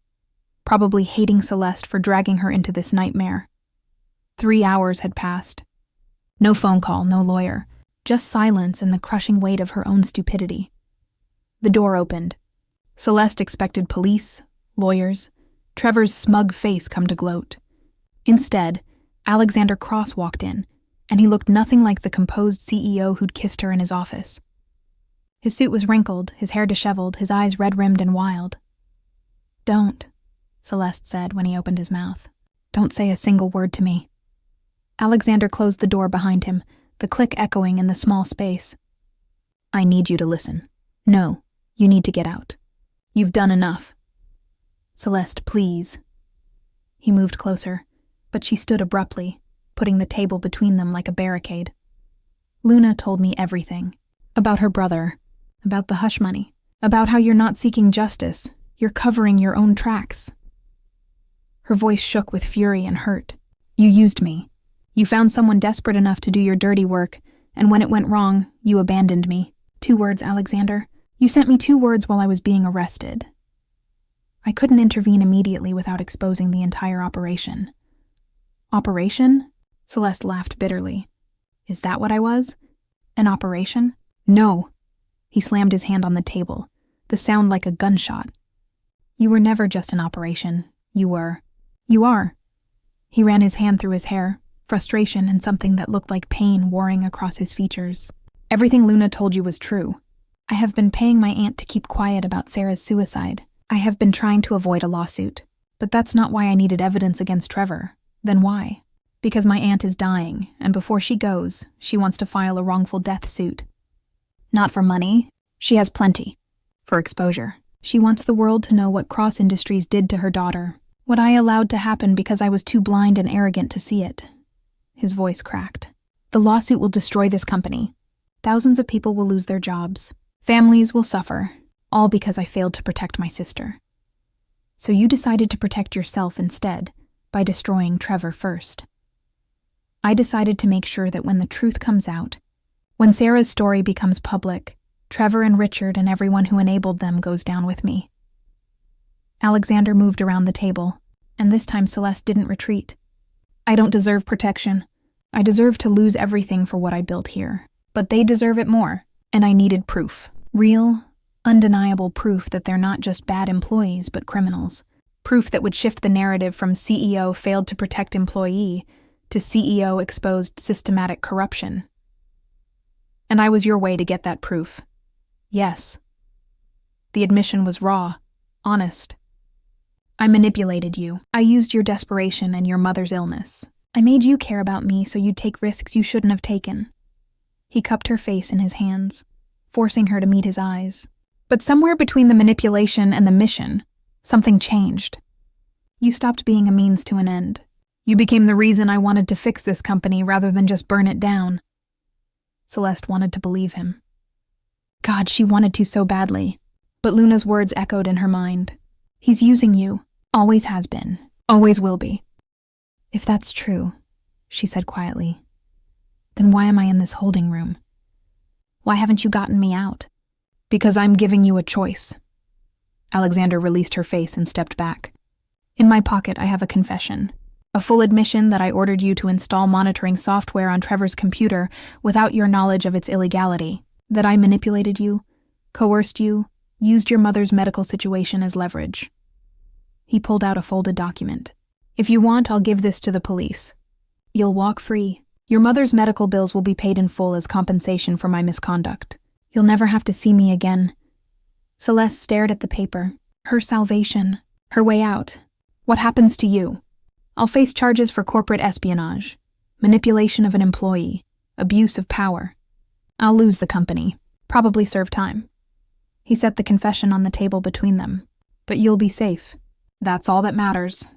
probably hating Celeste for dragging her into this nightmare. 3 hours had passed. No phone call, no lawyer, just silence and the crushing weight of her own stupidity. The door opened. Celeste expected police, lawyers, Trevor's smug face come to gloat. Instead, Alexander Cross walked in, and he looked nothing like the composed CEO who'd kissed her in his office. His suit was wrinkled, his hair disheveled, his eyes red-rimmed and wild. "Don't," Celeste said when he opened his mouth. "Don't say a single word to me." Alexander closed the door behind him, the click echoing in the small space. "I need you to listen. No, you need to get out. You've done enough." "Celeste, please." He moved closer, but she stood abruptly, putting the table between them like a barricade. "Luna told me everything. About her brother, about the hush money, about how you're not seeking justice, you're covering your own tracks." Her voice shook with fury and hurt. "You used me. You found someone desperate enough to do your dirty work, and when it went wrong, you abandoned me. 2 words, Alexander. You sent me 2 words while I was being arrested. I couldn't intervene immediately without exposing the entire operation." "Operation?" Celeste laughed bitterly. "Is that what I was? An operation?" "No." He slammed his hand on the table, the sound like a gunshot. "You were never just an operation. You were. You are." He ran his hand through his hair, frustration and something that looked like pain warring across his features. "Everything Luna told you was true. I have been paying my aunt to keep quiet about Sarah's suicide. I have been trying to avoid a lawsuit. But that's not why I needed evidence against Trevor. Then why? Because my aunt is dying, and before she goes, she wants to file a wrongful death suit. Not for money. She has plenty. For exposure. She wants the world to know what Cross Industries did to her daughter. What I allowed to happen because I was too blind and arrogant to see it." His voice cracked. "The lawsuit will destroy this company. Thousands of people will lose their jobs. Families will suffer, all because I failed to protect my sister. So you decided to protect yourself instead, by destroying Trevor first. I decided to make sure that when the truth comes out, when Sarah's story becomes public, Trevor and Richard and everyone who enabled them goes down with me." Alexander moved around the table, and this time Celeste didn't retreat. "I don't deserve protection. I deserve to lose everything for what I built here. But they deserve it more, and I needed proof. Real, undeniable proof that they're not just bad employees, but criminals. Proof that would shift the narrative from CEO failed to protect employee to CEO exposed systematic corruption. And I was your way to get that proof. Yes." The admission was raw, honest. "I manipulated you. I used your desperation and your mother's illness. I made you care about me so you'd take risks you shouldn't have taken." He cupped her face in his hands, forcing her to meet his eyes. "But somewhere between the manipulation and the mission, something changed. You stopped being a means to an end. You became the reason I wanted to fix this company rather than just burn it down." Celeste wanted to believe him. God, she wanted to so badly. But Luna's words echoed in her mind. "He's using you. Always has been. Always will be." "If that's true," she said quietly, "then why am I in this holding room? Why haven't you gotten me out?" "Because I'm giving you a choice." Alexander released her face and stepped back. "In my pocket, I have a confession. A full admission that I ordered you to install monitoring software on Trevor's computer without your knowledge of its illegality. That I manipulated you, coerced you, used your mother's medical situation as leverage." He pulled out a folded document. "If you want, I'll give this to the police. You'll walk free. Your mother's medical bills will be paid in full as compensation for my misconduct. You'll never have to see me again." Celeste stared at the paper. Her salvation. Her way out. "What happens to you? I'll face charges for corporate espionage, manipulation of an employee, abuse of power. I'll lose the company. Probably serve time. He set the confession on the table between them. But you'll be safe. That's all that matters.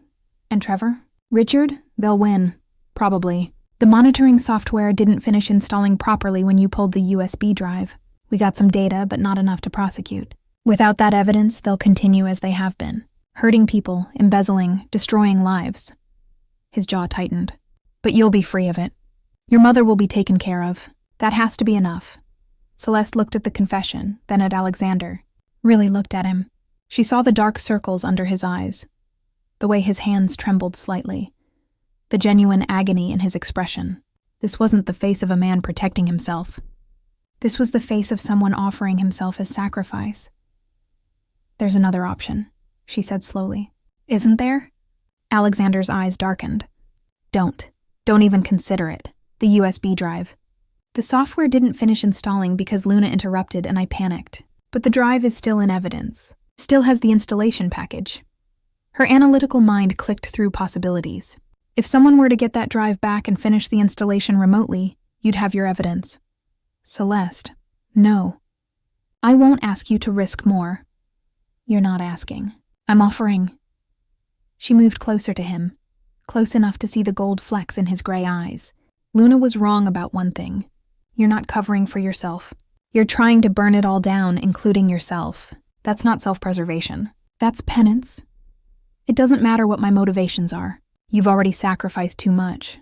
And Trevor? Richard? They'll win. Probably. The monitoring software didn't finish installing properly when you pulled the USB drive. We got some data, but not enough to prosecute. Without that evidence, they'll continue as they have been. Hurting people, embezzling, destroying lives. His jaw tightened. But you'll be free of it. Your mother will be taken care of. That has to be enough. Celeste looked at the confession, then at Alexander. Really looked at him. She saw the dark circles under his eyes, the way his hands trembled slightly, the genuine agony in his expression. This wasn't the face of a man protecting himself. This was the face of someone offering himself as sacrifice. There's another option, she said slowly. Isn't there? Alexander's eyes darkened. Don't even consider it. The USB drive. The software didn't finish installing because Luna interrupted and I panicked. But the drive is still in evidence. Still has the installation package. Her analytical mind clicked through possibilities. If someone were to get that drive back and finish the installation remotely, you'd have your evidence. Celeste, no. I won't ask you to risk more. You're not asking. I'm offering. She moved closer to him, close enough to see the gold flecks in his gray eyes. Luna was wrong about one thing. You're not covering for yourself. You're trying to burn it all down, including yourself. That's not self-preservation. That's penance. It doesn't matter what my motivations are. You've already sacrificed too much.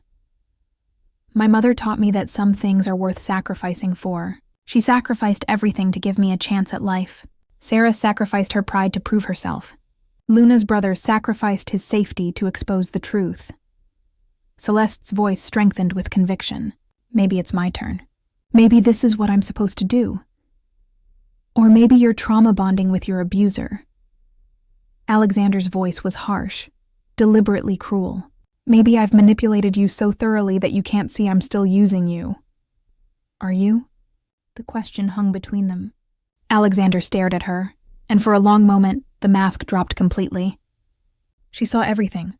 My mother taught me that some things are worth sacrificing for. She sacrificed everything to give me a chance at life. Sarah sacrificed her pride to prove herself. Luna's brother sacrificed his safety to expose the truth. Celeste's voice strengthened with conviction. Maybe it's my turn. Maybe this is what I'm supposed to do. Or maybe you're trauma bonding with your abuser. Alexander's voice was harsh, deliberately cruel. Maybe I've manipulated you so thoroughly that you can't see I'm still using you. Are you? The question hung between them. Alexander stared at her, and for a long moment, the mask dropped completely. She saw everything.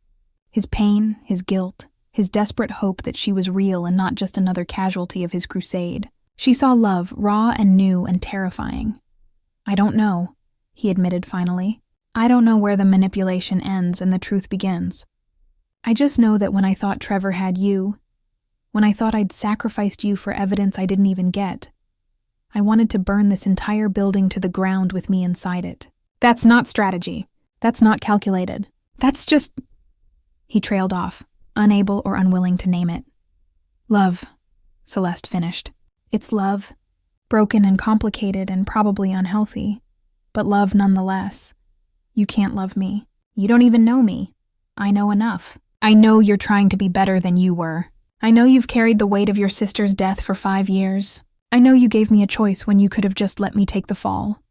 His pain, his guilt, his desperate hope that she was real and not just another casualty of his crusade. She saw love, raw and new and terrifying. I don't know, he admitted finally. I don't know where the manipulation ends and the truth begins. I just know that when I thought Trevor had you, when I thought I'd sacrificed you for evidence I didn't even get, I wanted to burn this entire building to the ground with me inside it. That's not strategy. That's not calculated. That's just... He trailed off, unable or unwilling to name it. Love, Celeste finished. It's love, broken and complicated and probably unhealthy, but love nonetheless. You can't love me. You don't even know me. I know enough. I know you're trying to be better than you were. I know you've carried the weight of your sister's death for 5 years. I know you gave me a choice when you could have just let me take the fall.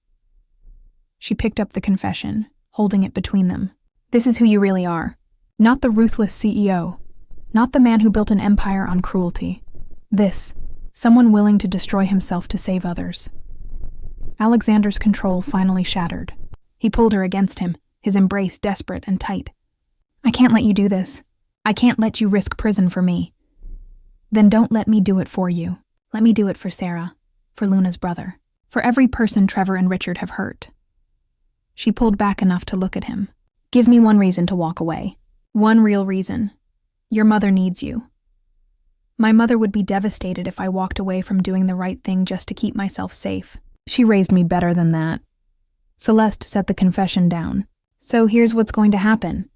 She picked up the confession, holding it between them. This is who you really are. Not the ruthless CEO. Not the man who built an empire on cruelty. This, someone willing to destroy himself to save others. Alexander's control finally shattered. He pulled her against him, his embrace desperate and tight. I can't let you do this. I can't let you risk prison for me. Then don't let me do it for you. Let me do it for Sarah, for Luna's brother, for every person Trevor and Richard have hurt. She pulled back enough to look at him. Give me one reason to walk away. One real reason. Your mother needs you. My mother would be devastated if I walked away from doing the right thing just to keep myself safe. She raised me better than that. Celeste set the confession down. So here's what's going to happen.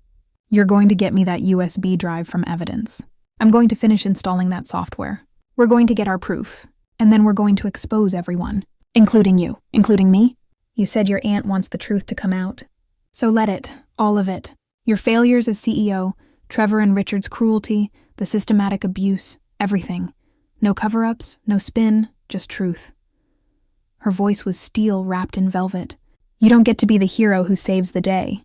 You're going to get me that USB drive from evidence. I'm going to finish installing that software. We're going to get our proof. And then we're going to expose everyone. Including you. Including me. You said your aunt wants the truth to come out. So let it. All of it. Your failures as CEO, Trevor and Richard's cruelty, the systematic abuse, everything. No cover-ups, no spin, just truth. Her voice was steel wrapped in velvet. You don't get to be the hero who saves the day.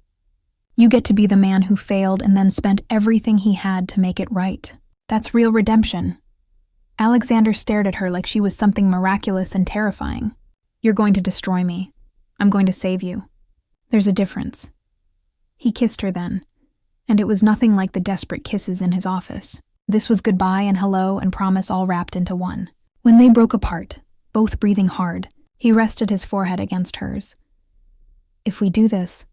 You get to be the man who failed and then spent everything he had to make it right. That's real redemption. Alexander stared at her like she was something miraculous and terrifying. You're going to destroy me. I'm going to save you. There's a difference. He kissed her then, and it was nothing like the desperate kisses in his office. This was goodbye and hello and promise all wrapped into one. When they broke apart, both breathing hard, He rested his forehead against hers. If we do this,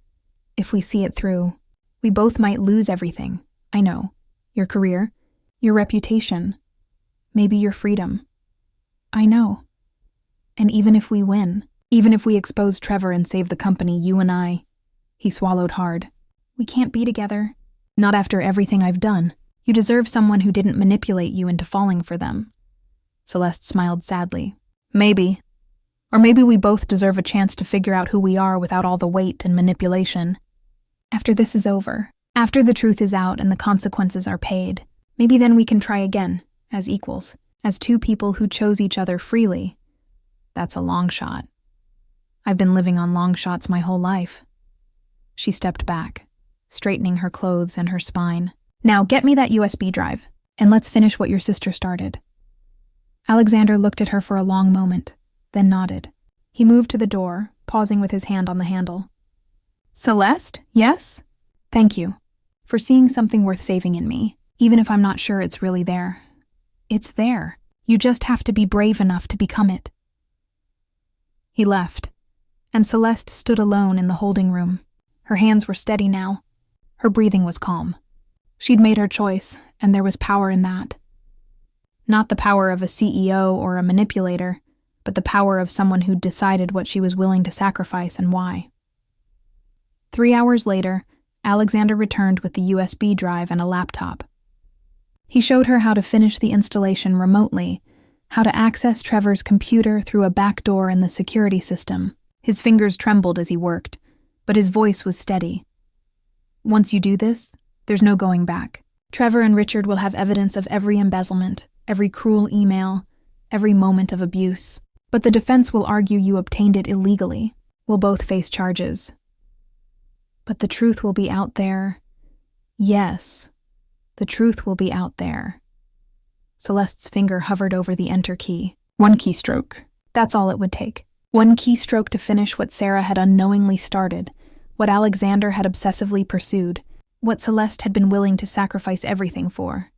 if we see it through, we both might lose everything. I know. Your career, your reputation, maybe your freedom. I know. And even if we win, even if we expose Trevor and save the company, you and I, he swallowed hard. We can't be together. Not after everything I've done. You deserve someone who didn't manipulate you into falling for them. Celeste smiled sadly. Maybe. Or maybe we both deserve a chance to figure out who we are without all the weight and manipulation. After this is over, after the truth is out and the consequences are paid, maybe then we can try again, as equals, as two people who chose each other freely. That's a long shot. I've been living on long shots my whole life. She stepped back, straightening her clothes and her spine. Now get me that USB drive, and let's finish what your sister started. Alexander looked at her for a long moment, then nodded. He moved to the door, pausing with his hand on the handle. Celeste, yes? Thank you for seeing something worth saving in me, even if I'm not sure it's really there. It's there. You just have to be brave enough to become it. He left, and Celeste stood alone in the holding room. Her hands were steady now. Her breathing was calm. She'd made her choice, and there was power in that. Not the power of a CEO or a manipulator, but the power of someone who'd decided what she was willing to sacrifice and why. 3 hours later, Alexander returned with the USB drive and a laptop. He showed her how to finish the installation remotely, how to access Trevor's computer through a back door in the security system. His fingers trembled as he worked, but his voice was steady. Once you do this, there's no going back. Trevor and Richard will have evidence of every embezzlement, every cruel email, every moment of abuse. But the defense will argue you obtained it illegally. We'll both face charges. But the truth will be out there. Yes, the truth will be out there. Celeste's finger hovered over the enter key. 1 keystroke. That's all it would take. 1 keystroke to finish what Sarah had unknowingly started, what Alexander had obsessively pursued, what Celeste had been willing to sacrifice everything for.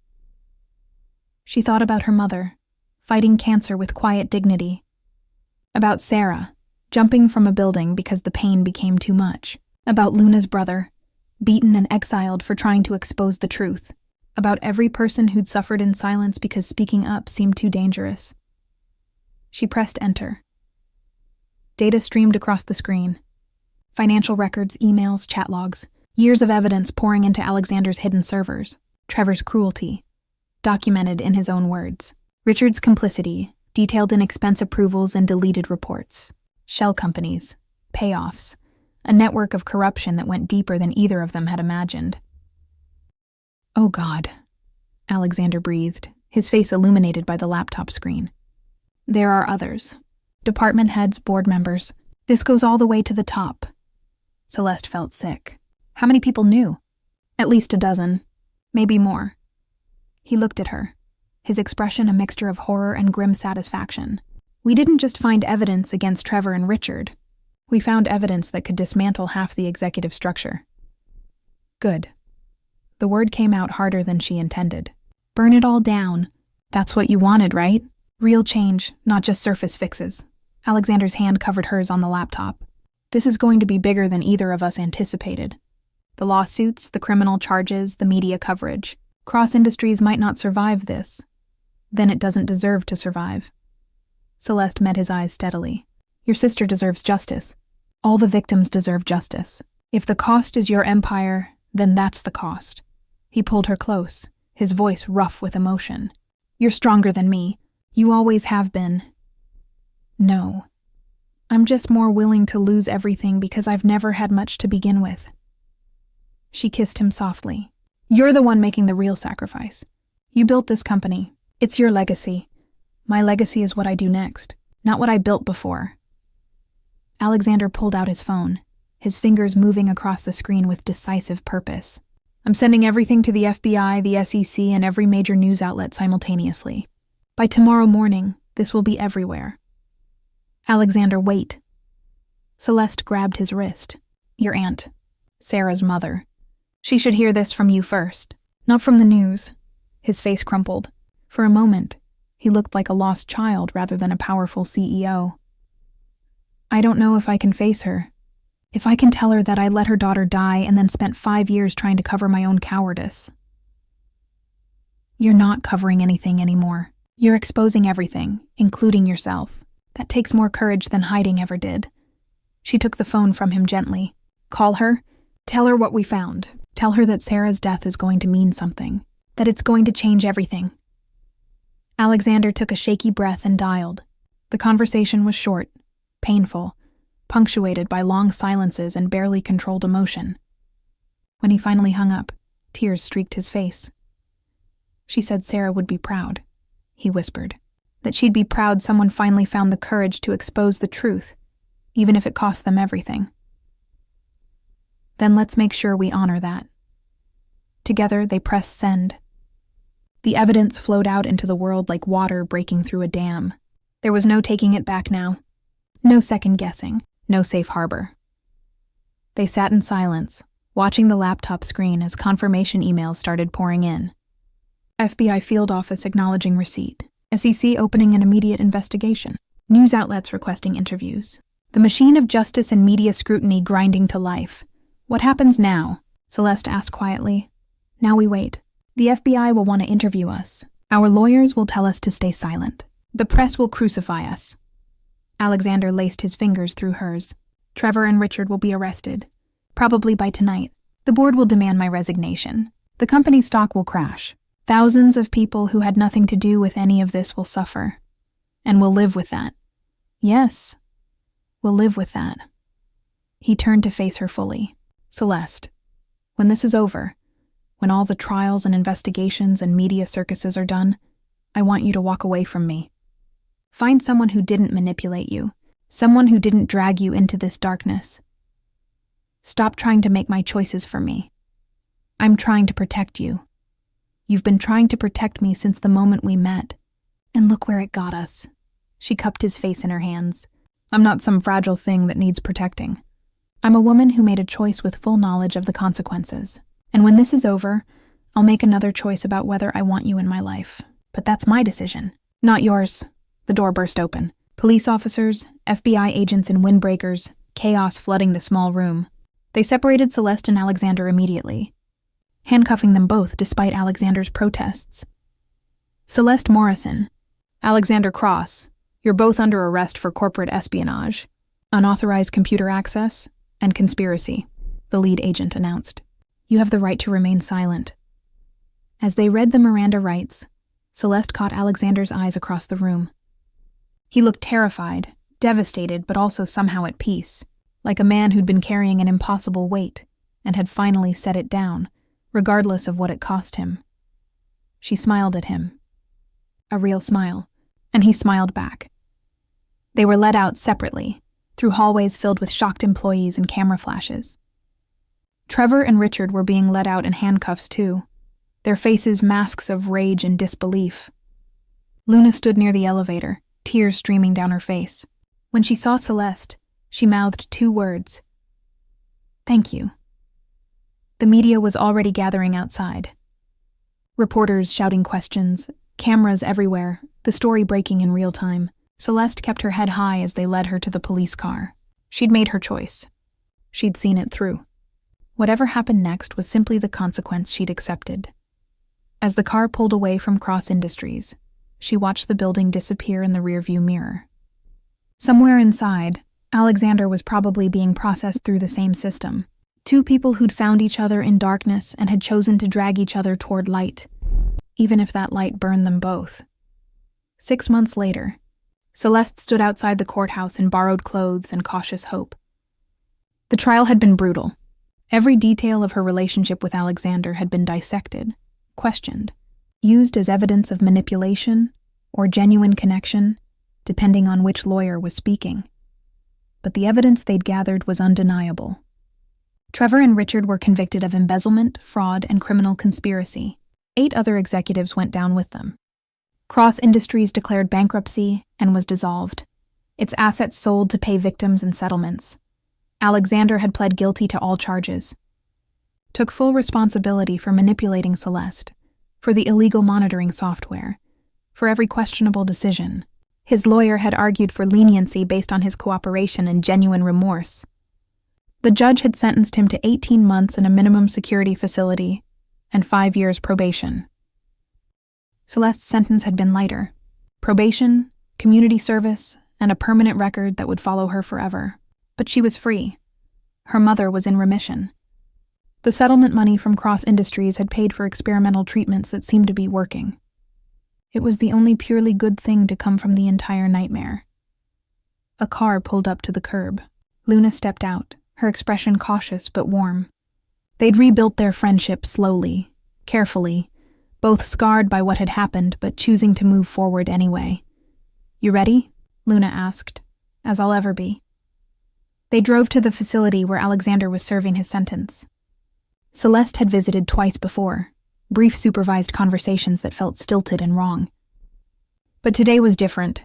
She thought about her mother, fighting cancer with quiet dignity. About Sarah, jumping from a building because the pain became too much. About Luna's brother, beaten and exiled for trying to expose the truth. About every person who'd suffered in silence because speaking up seemed too dangerous. She pressed enter. Data streamed across the screen. Financial records, emails, chat logs. Years of evidence pouring into Alexander's hidden servers. Trevor's cruelty, documented in his own words. Richard's complicity, detailed in expense approvals and deleted reports. Shell companies, payoffs, a network of corruption that went deeper than either of them had imagined. Oh God, Alexander breathed, his face illuminated by the laptop screen. There are others. Department heads, board members. This goes all the way to the top. Celeste felt sick. How many people knew? At least a dozen, maybe more. He looked at her, his expression a mixture of horror and grim satisfaction. We didn't just find evidence against Trevor and Richard. We found evidence that could dismantle half the executive structure. Good. The word came out harder than she intended. Burn it all down. That's what you wanted, right? Real change, not just surface fixes. Alexander's hand covered hers on the laptop. This is going to be bigger than either of us anticipated. The lawsuits, the criminal charges, the media coverage. Cross Industries might not survive this. Then it doesn't deserve to survive. Celeste met his eyes steadily. Your sister deserves justice. All the victims deserve justice. If the cost is your empire, then that's the cost. He pulled her close, his voice rough with emotion. You're stronger than me. You always have been. No. I'm just more willing to lose everything because I've never had much to begin with. She kissed him softly. You're the one making the real sacrifice. You built this company. It's your legacy. My legacy is what I do next, not what I built before. Alexander pulled out his phone, his fingers moving across the screen with decisive purpose. I'm sending everything to the FBI, the SEC, and every major news outlet simultaneously. By tomorrow morning, this will be everywhere. Alexander, wait. Celeste grabbed his wrist. Your aunt, Sarah's mother. She should hear this from you first, not from the news. His face crumpled. For a moment, he looked like a lost child rather than a powerful CEO. I don't know if I can face her. If I can tell her that I let her daughter die and then spent 5 years trying to cover my own cowardice. You're not covering anything anymore. You're exposing everything, including yourself. That takes more courage than hiding ever did. She took the phone from him gently. Call her. Tell her what we found. Tell her that Sarah's death is going to mean something. That it's going to change everything. Alexander took a shaky breath and dialed. The conversation was short, painful, punctuated by long silences and barely controlled emotion. When he finally hung up, tears streaked his face. She said Sarah would be proud, he whispered. That she'd be proud someone finally found the courage to expose the truth, even if it cost them everything. Then let's make sure we honor that. Together, they pressed send. The evidence flowed out into the world like water breaking through a dam. There was no taking it back now. No second guessing. No safe harbor. They sat in silence, watching the laptop screen as confirmation emails started pouring in. FBI field office acknowledging receipt. SEC opening an immediate investigation. News outlets requesting interviews. The machine of justice and media scrutiny grinding to life. What happens now? Celeste asked quietly. Now we wait. The FBI will want to interview us. Our lawyers will tell us to stay silent. The press will crucify us. Alexander laced his fingers through hers. Trevor and Richard will be arrested. Probably by tonight. The board will demand my resignation. The company's stock will crash. Thousands of people who had nothing to do with any of this will suffer. And we'll live with that. Yes, we'll live with that. He turned to face her fully. Celeste, when this is over, when all the trials and investigations and media circuses are done, I want you to walk away from me. Find someone who didn't manipulate you, someone who didn't drag you into this darkness. Stop trying to make my choices for me. I'm trying to protect you. You've been trying to protect me since the moment we met. And look where it got us. She cupped his face in her hands. I'm not some fragile thing that needs protecting. I'm a woman who made a choice with full knowledge of the consequences. And when this is over, I'll make another choice about whether I want you in my life. But that's my decision, not yours. The door burst open. Police officers, FBI agents and windbreakers, chaos flooding the small room. They separated Celeste and Alexander immediately, handcuffing them both despite Alexander's protests. Celeste Morrison, Alexander Cross, you're both under arrest for corporate espionage, unauthorized computer access, and conspiracy, the lead agent announced. You have the right to remain silent. As they read the Miranda rights, Celeste caught Alexander's eyes across the room. He looked terrified, devastated, but also somehow at peace, like a man who'd been carrying an impossible weight and had finally set it down, regardless of what it cost him. She smiled at him. A real smile, and he smiled back. They were led out separately, through hallways filled with shocked employees and camera flashes. Trevor and Richard were being led out in handcuffs too, their faces masks of rage and disbelief. Luna stood near the elevator, tears streaming down her face. When she saw Celeste, she mouthed 2 words. Thank you. The media was already gathering outside. Reporters shouting questions, cameras everywhere, the story breaking in real time. Celeste kept her head high as they led her to the police car. She'd made her choice. She'd seen it through. Whatever happened next was simply the consequence she'd accepted. As the car pulled away from Cross Industries, she watched the building disappear in the rearview mirror. Somewhere inside, Alexander was probably being processed through the same system. 2 people who'd found each other in darkness and had chosen to drag each other toward light, even if that light burned them both. 6 months later, Celeste stood outside the courthouse in borrowed clothes and cautious hope. The trial had been brutal. Every detail of her relationship with Alexander had been dissected, questioned, used as evidence of manipulation or genuine connection, depending on which lawyer was speaking. But the evidence they'd gathered was undeniable. Trevor and Richard were convicted of embezzlement, fraud, and criminal conspiracy. 8 other executives went down with them. Cross Industries declared bankruptcy and was dissolved, its assets sold to pay victims and settlements. Alexander had pled guilty to all charges, took full responsibility for manipulating Celeste, for the illegal monitoring software, for every questionable decision. His lawyer had argued for leniency based on his cooperation and genuine remorse. The judge had sentenced him to 18 months in a minimum security facility and 5 years probation. Celeste's sentence had been lighter: probation, community service, and a permanent record that would follow her forever. But she was free. Her mother was in remission. The settlement money from Cross Industries had paid for experimental treatments that seemed to be working. It was the only purely good thing to come from the entire nightmare. A car pulled up to the curb. Luna stepped out, her expression cautious but warm. They'd rebuilt their friendship slowly, carefully, both scarred by what had happened but choosing to move forward anyway. "You ready?" Luna asked. "As I'll ever be." They drove to the facility where Alexander was serving his sentence. Celeste had visited twice before, brief supervised conversations that felt stilted and wrong. But today was different.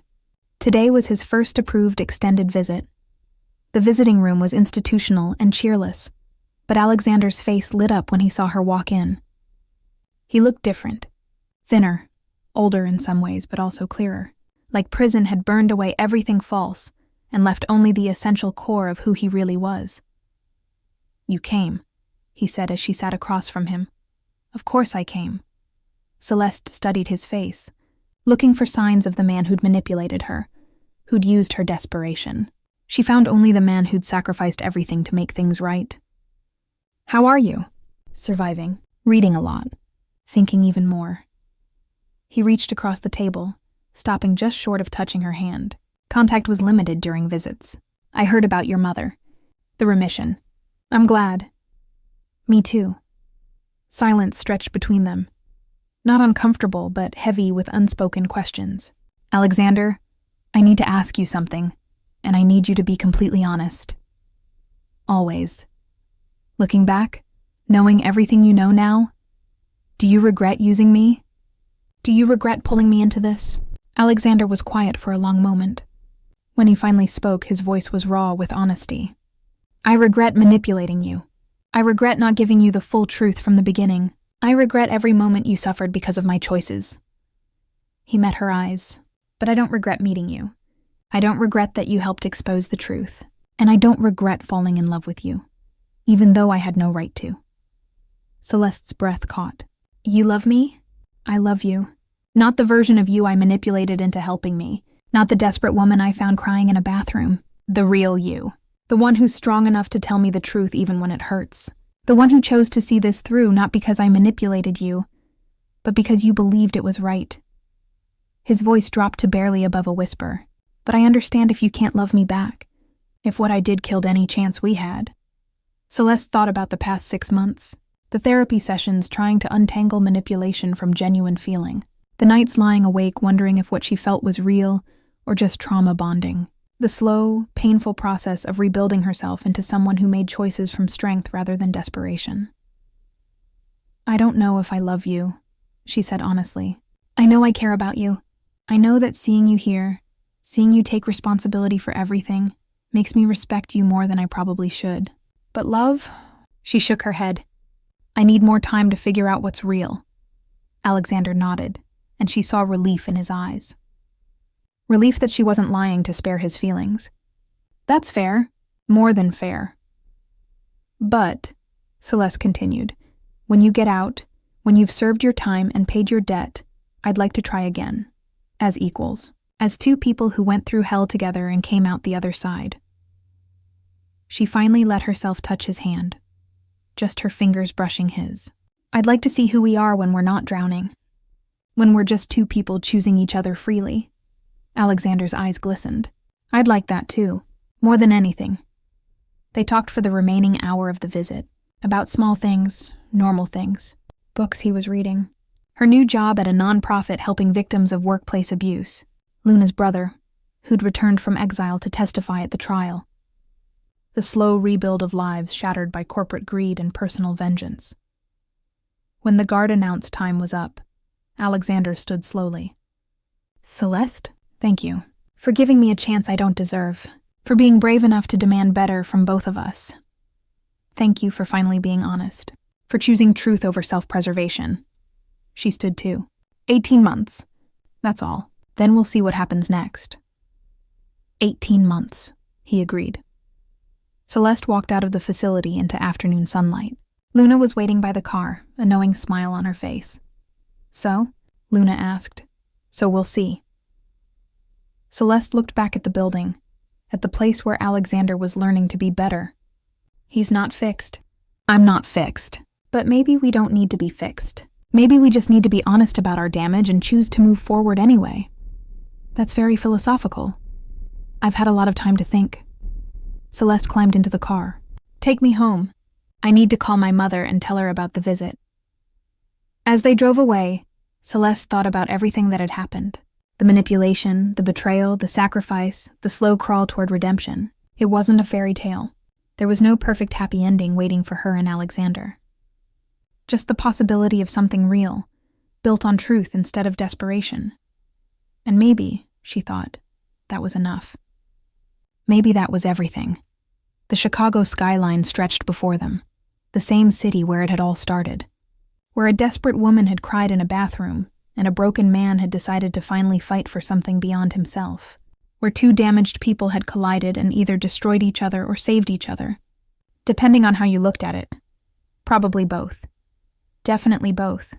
Today was his first approved extended visit. The visiting room was institutional and cheerless, but Alexander's face lit up when he saw her walk in. He looked different, thinner, older in some ways but also clearer, like prison had burned away everything false and left only the essential core of who he really was. "You came," he said as she sat across from him. "Of course I came." Celeste studied his face, looking for signs of the man who'd manipulated her, who'd used her desperation. She found only the man who'd sacrificed everything to make things right. "How are you?" "Surviving. Reading a lot. Thinking even more." He reached across the table, stopping just short of touching her hand. Contact was limited during visits. "I heard about your mother. The remission. I'm glad." "Me too." Silence stretched between them. Not uncomfortable, but heavy with unspoken questions. "Alexander, I need to ask you something, and I need you to be completely honest." "Always." "Looking back, knowing everything you know now, do you regret using me? Do you regret pulling me into this?" Alexander was quiet for a long moment. When he finally spoke, his voice was raw with honesty. "I regret manipulating you. I regret not giving you the full truth from the beginning. I regret every moment you suffered because of my choices." He met her eyes. "But I don't regret meeting you. I don't regret that you helped expose the truth. And I don't regret falling in love with you, even though I had no right to." Celeste's breath caught. "You love me? I love you. Not the version of you I manipulated into helping me. Not the desperate woman I found crying in a bathroom. The real you. The one who's strong enough to tell me the truth even when it hurts. The one who chose to see this through not because I manipulated you, but because you believed it was right." His voice dropped to barely above a whisper. "But I understand if you can't love me back. If what I did killed any chance we had." Celeste thought about the past 6 months. The therapy sessions trying to untangle manipulation from genuine feeling. The nights lying awake wondering if what she felt was real or just trauma bonding. The slow, painful process of rebuilding herself into someone who made choices from strength rather than desperation. "I don't know if I love you," she said honestly. "I know I care about you. I know that seeing you here, seeing you take responsibility for everything, makes me respect you more than I probably should. But love?" She shook her head. "I need more time to figure out what's real." Alexander nodded, and she saw relief in his eyes. Relief that she wasn't lying to spare his feelings. "That's fair. More than fair." "But," Celeste continued, "when you get out, when you've served your time and paid your debt, I'd like to try again. As equals. As two people who went through hell together and came out the other side." She finally let herself touch his hand, just her fingers brushing his. "I'd like to see who we are when we're not drowning. When we're just two people choosing each other freely." Alexander's eyes glistened. "I'd like that too, more than anything." They talked for the remaining hour of the visit, about small things, normal things, books he was reading, her new job at a nonprofit helping victims of workplace abuse, Luna's brother, who'd returned from exile to testify at the trial, the slow rebuild of lives shattered by corporate greed and personal vengeance. When the guard announced time was up, Alexander stood slowly. "Celeste? Thank you. For giving me a chance I don't deserve. For being brave enough to demand better from both of us. Thank you for finally being honest. For choosing truth over self-preservation." She stood too. 18 months. That's all. Then we'll see what happens next. 18 months, he agreed. Celeste walked out of the facility into afternoon sunlight. Luna was waiting by the car, a knowing smile on her face. So? Luna asked. So we'll see. Celeste looked back at the building, at the place where Alexander was learning to be better. He's not fixed. I'm not fixed. But maybe we don't need to be fixed. Maybe we just need to be honest about our damage and choose to move forward anyway. That's very philosophical. I've had a lot of time to think. Celeste climbed into the car. Take me home. I need to call my mother and tell her about the visit. As they drove away, Celeste thought about everything that had happened. The manipulation, the betrayal, the sacrifice, the slow crawl toward redemption. It wasn't a fairy tale. There was no perfect happy ending waiting for her and Alexander. Just the possibility of something real, built on truth instead of desperation. And maybe, she thought, that was enough. Maybe that was everything. The Chicago skyline stretched before them, the same city where it had all started, where a desperate woman had cried in a bathroom and a broken man had decided to finally fight for something beyond himself, where two damaged people had collided and either destroyed each other or saved each other, depending on how you looked at it. Probably both. Definitely both.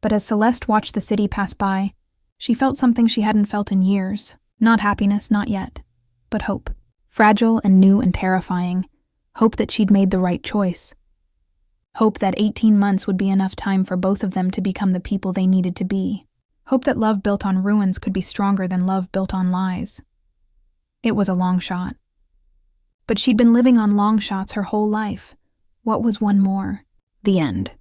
But as Celeste watched the city pass by, she felt something she hadn't felt in years. Not happiness, not yet, but hope. Fragile and new and terrifying. Hope that she'd made the right choice. Hope that 18 months would be enough time for both of them to become the people they needed to be. Hope that love built on ruins could be stronger than love built on lies. It was a long shot. But she'd been living on long shots her whole life. What was one more? The end.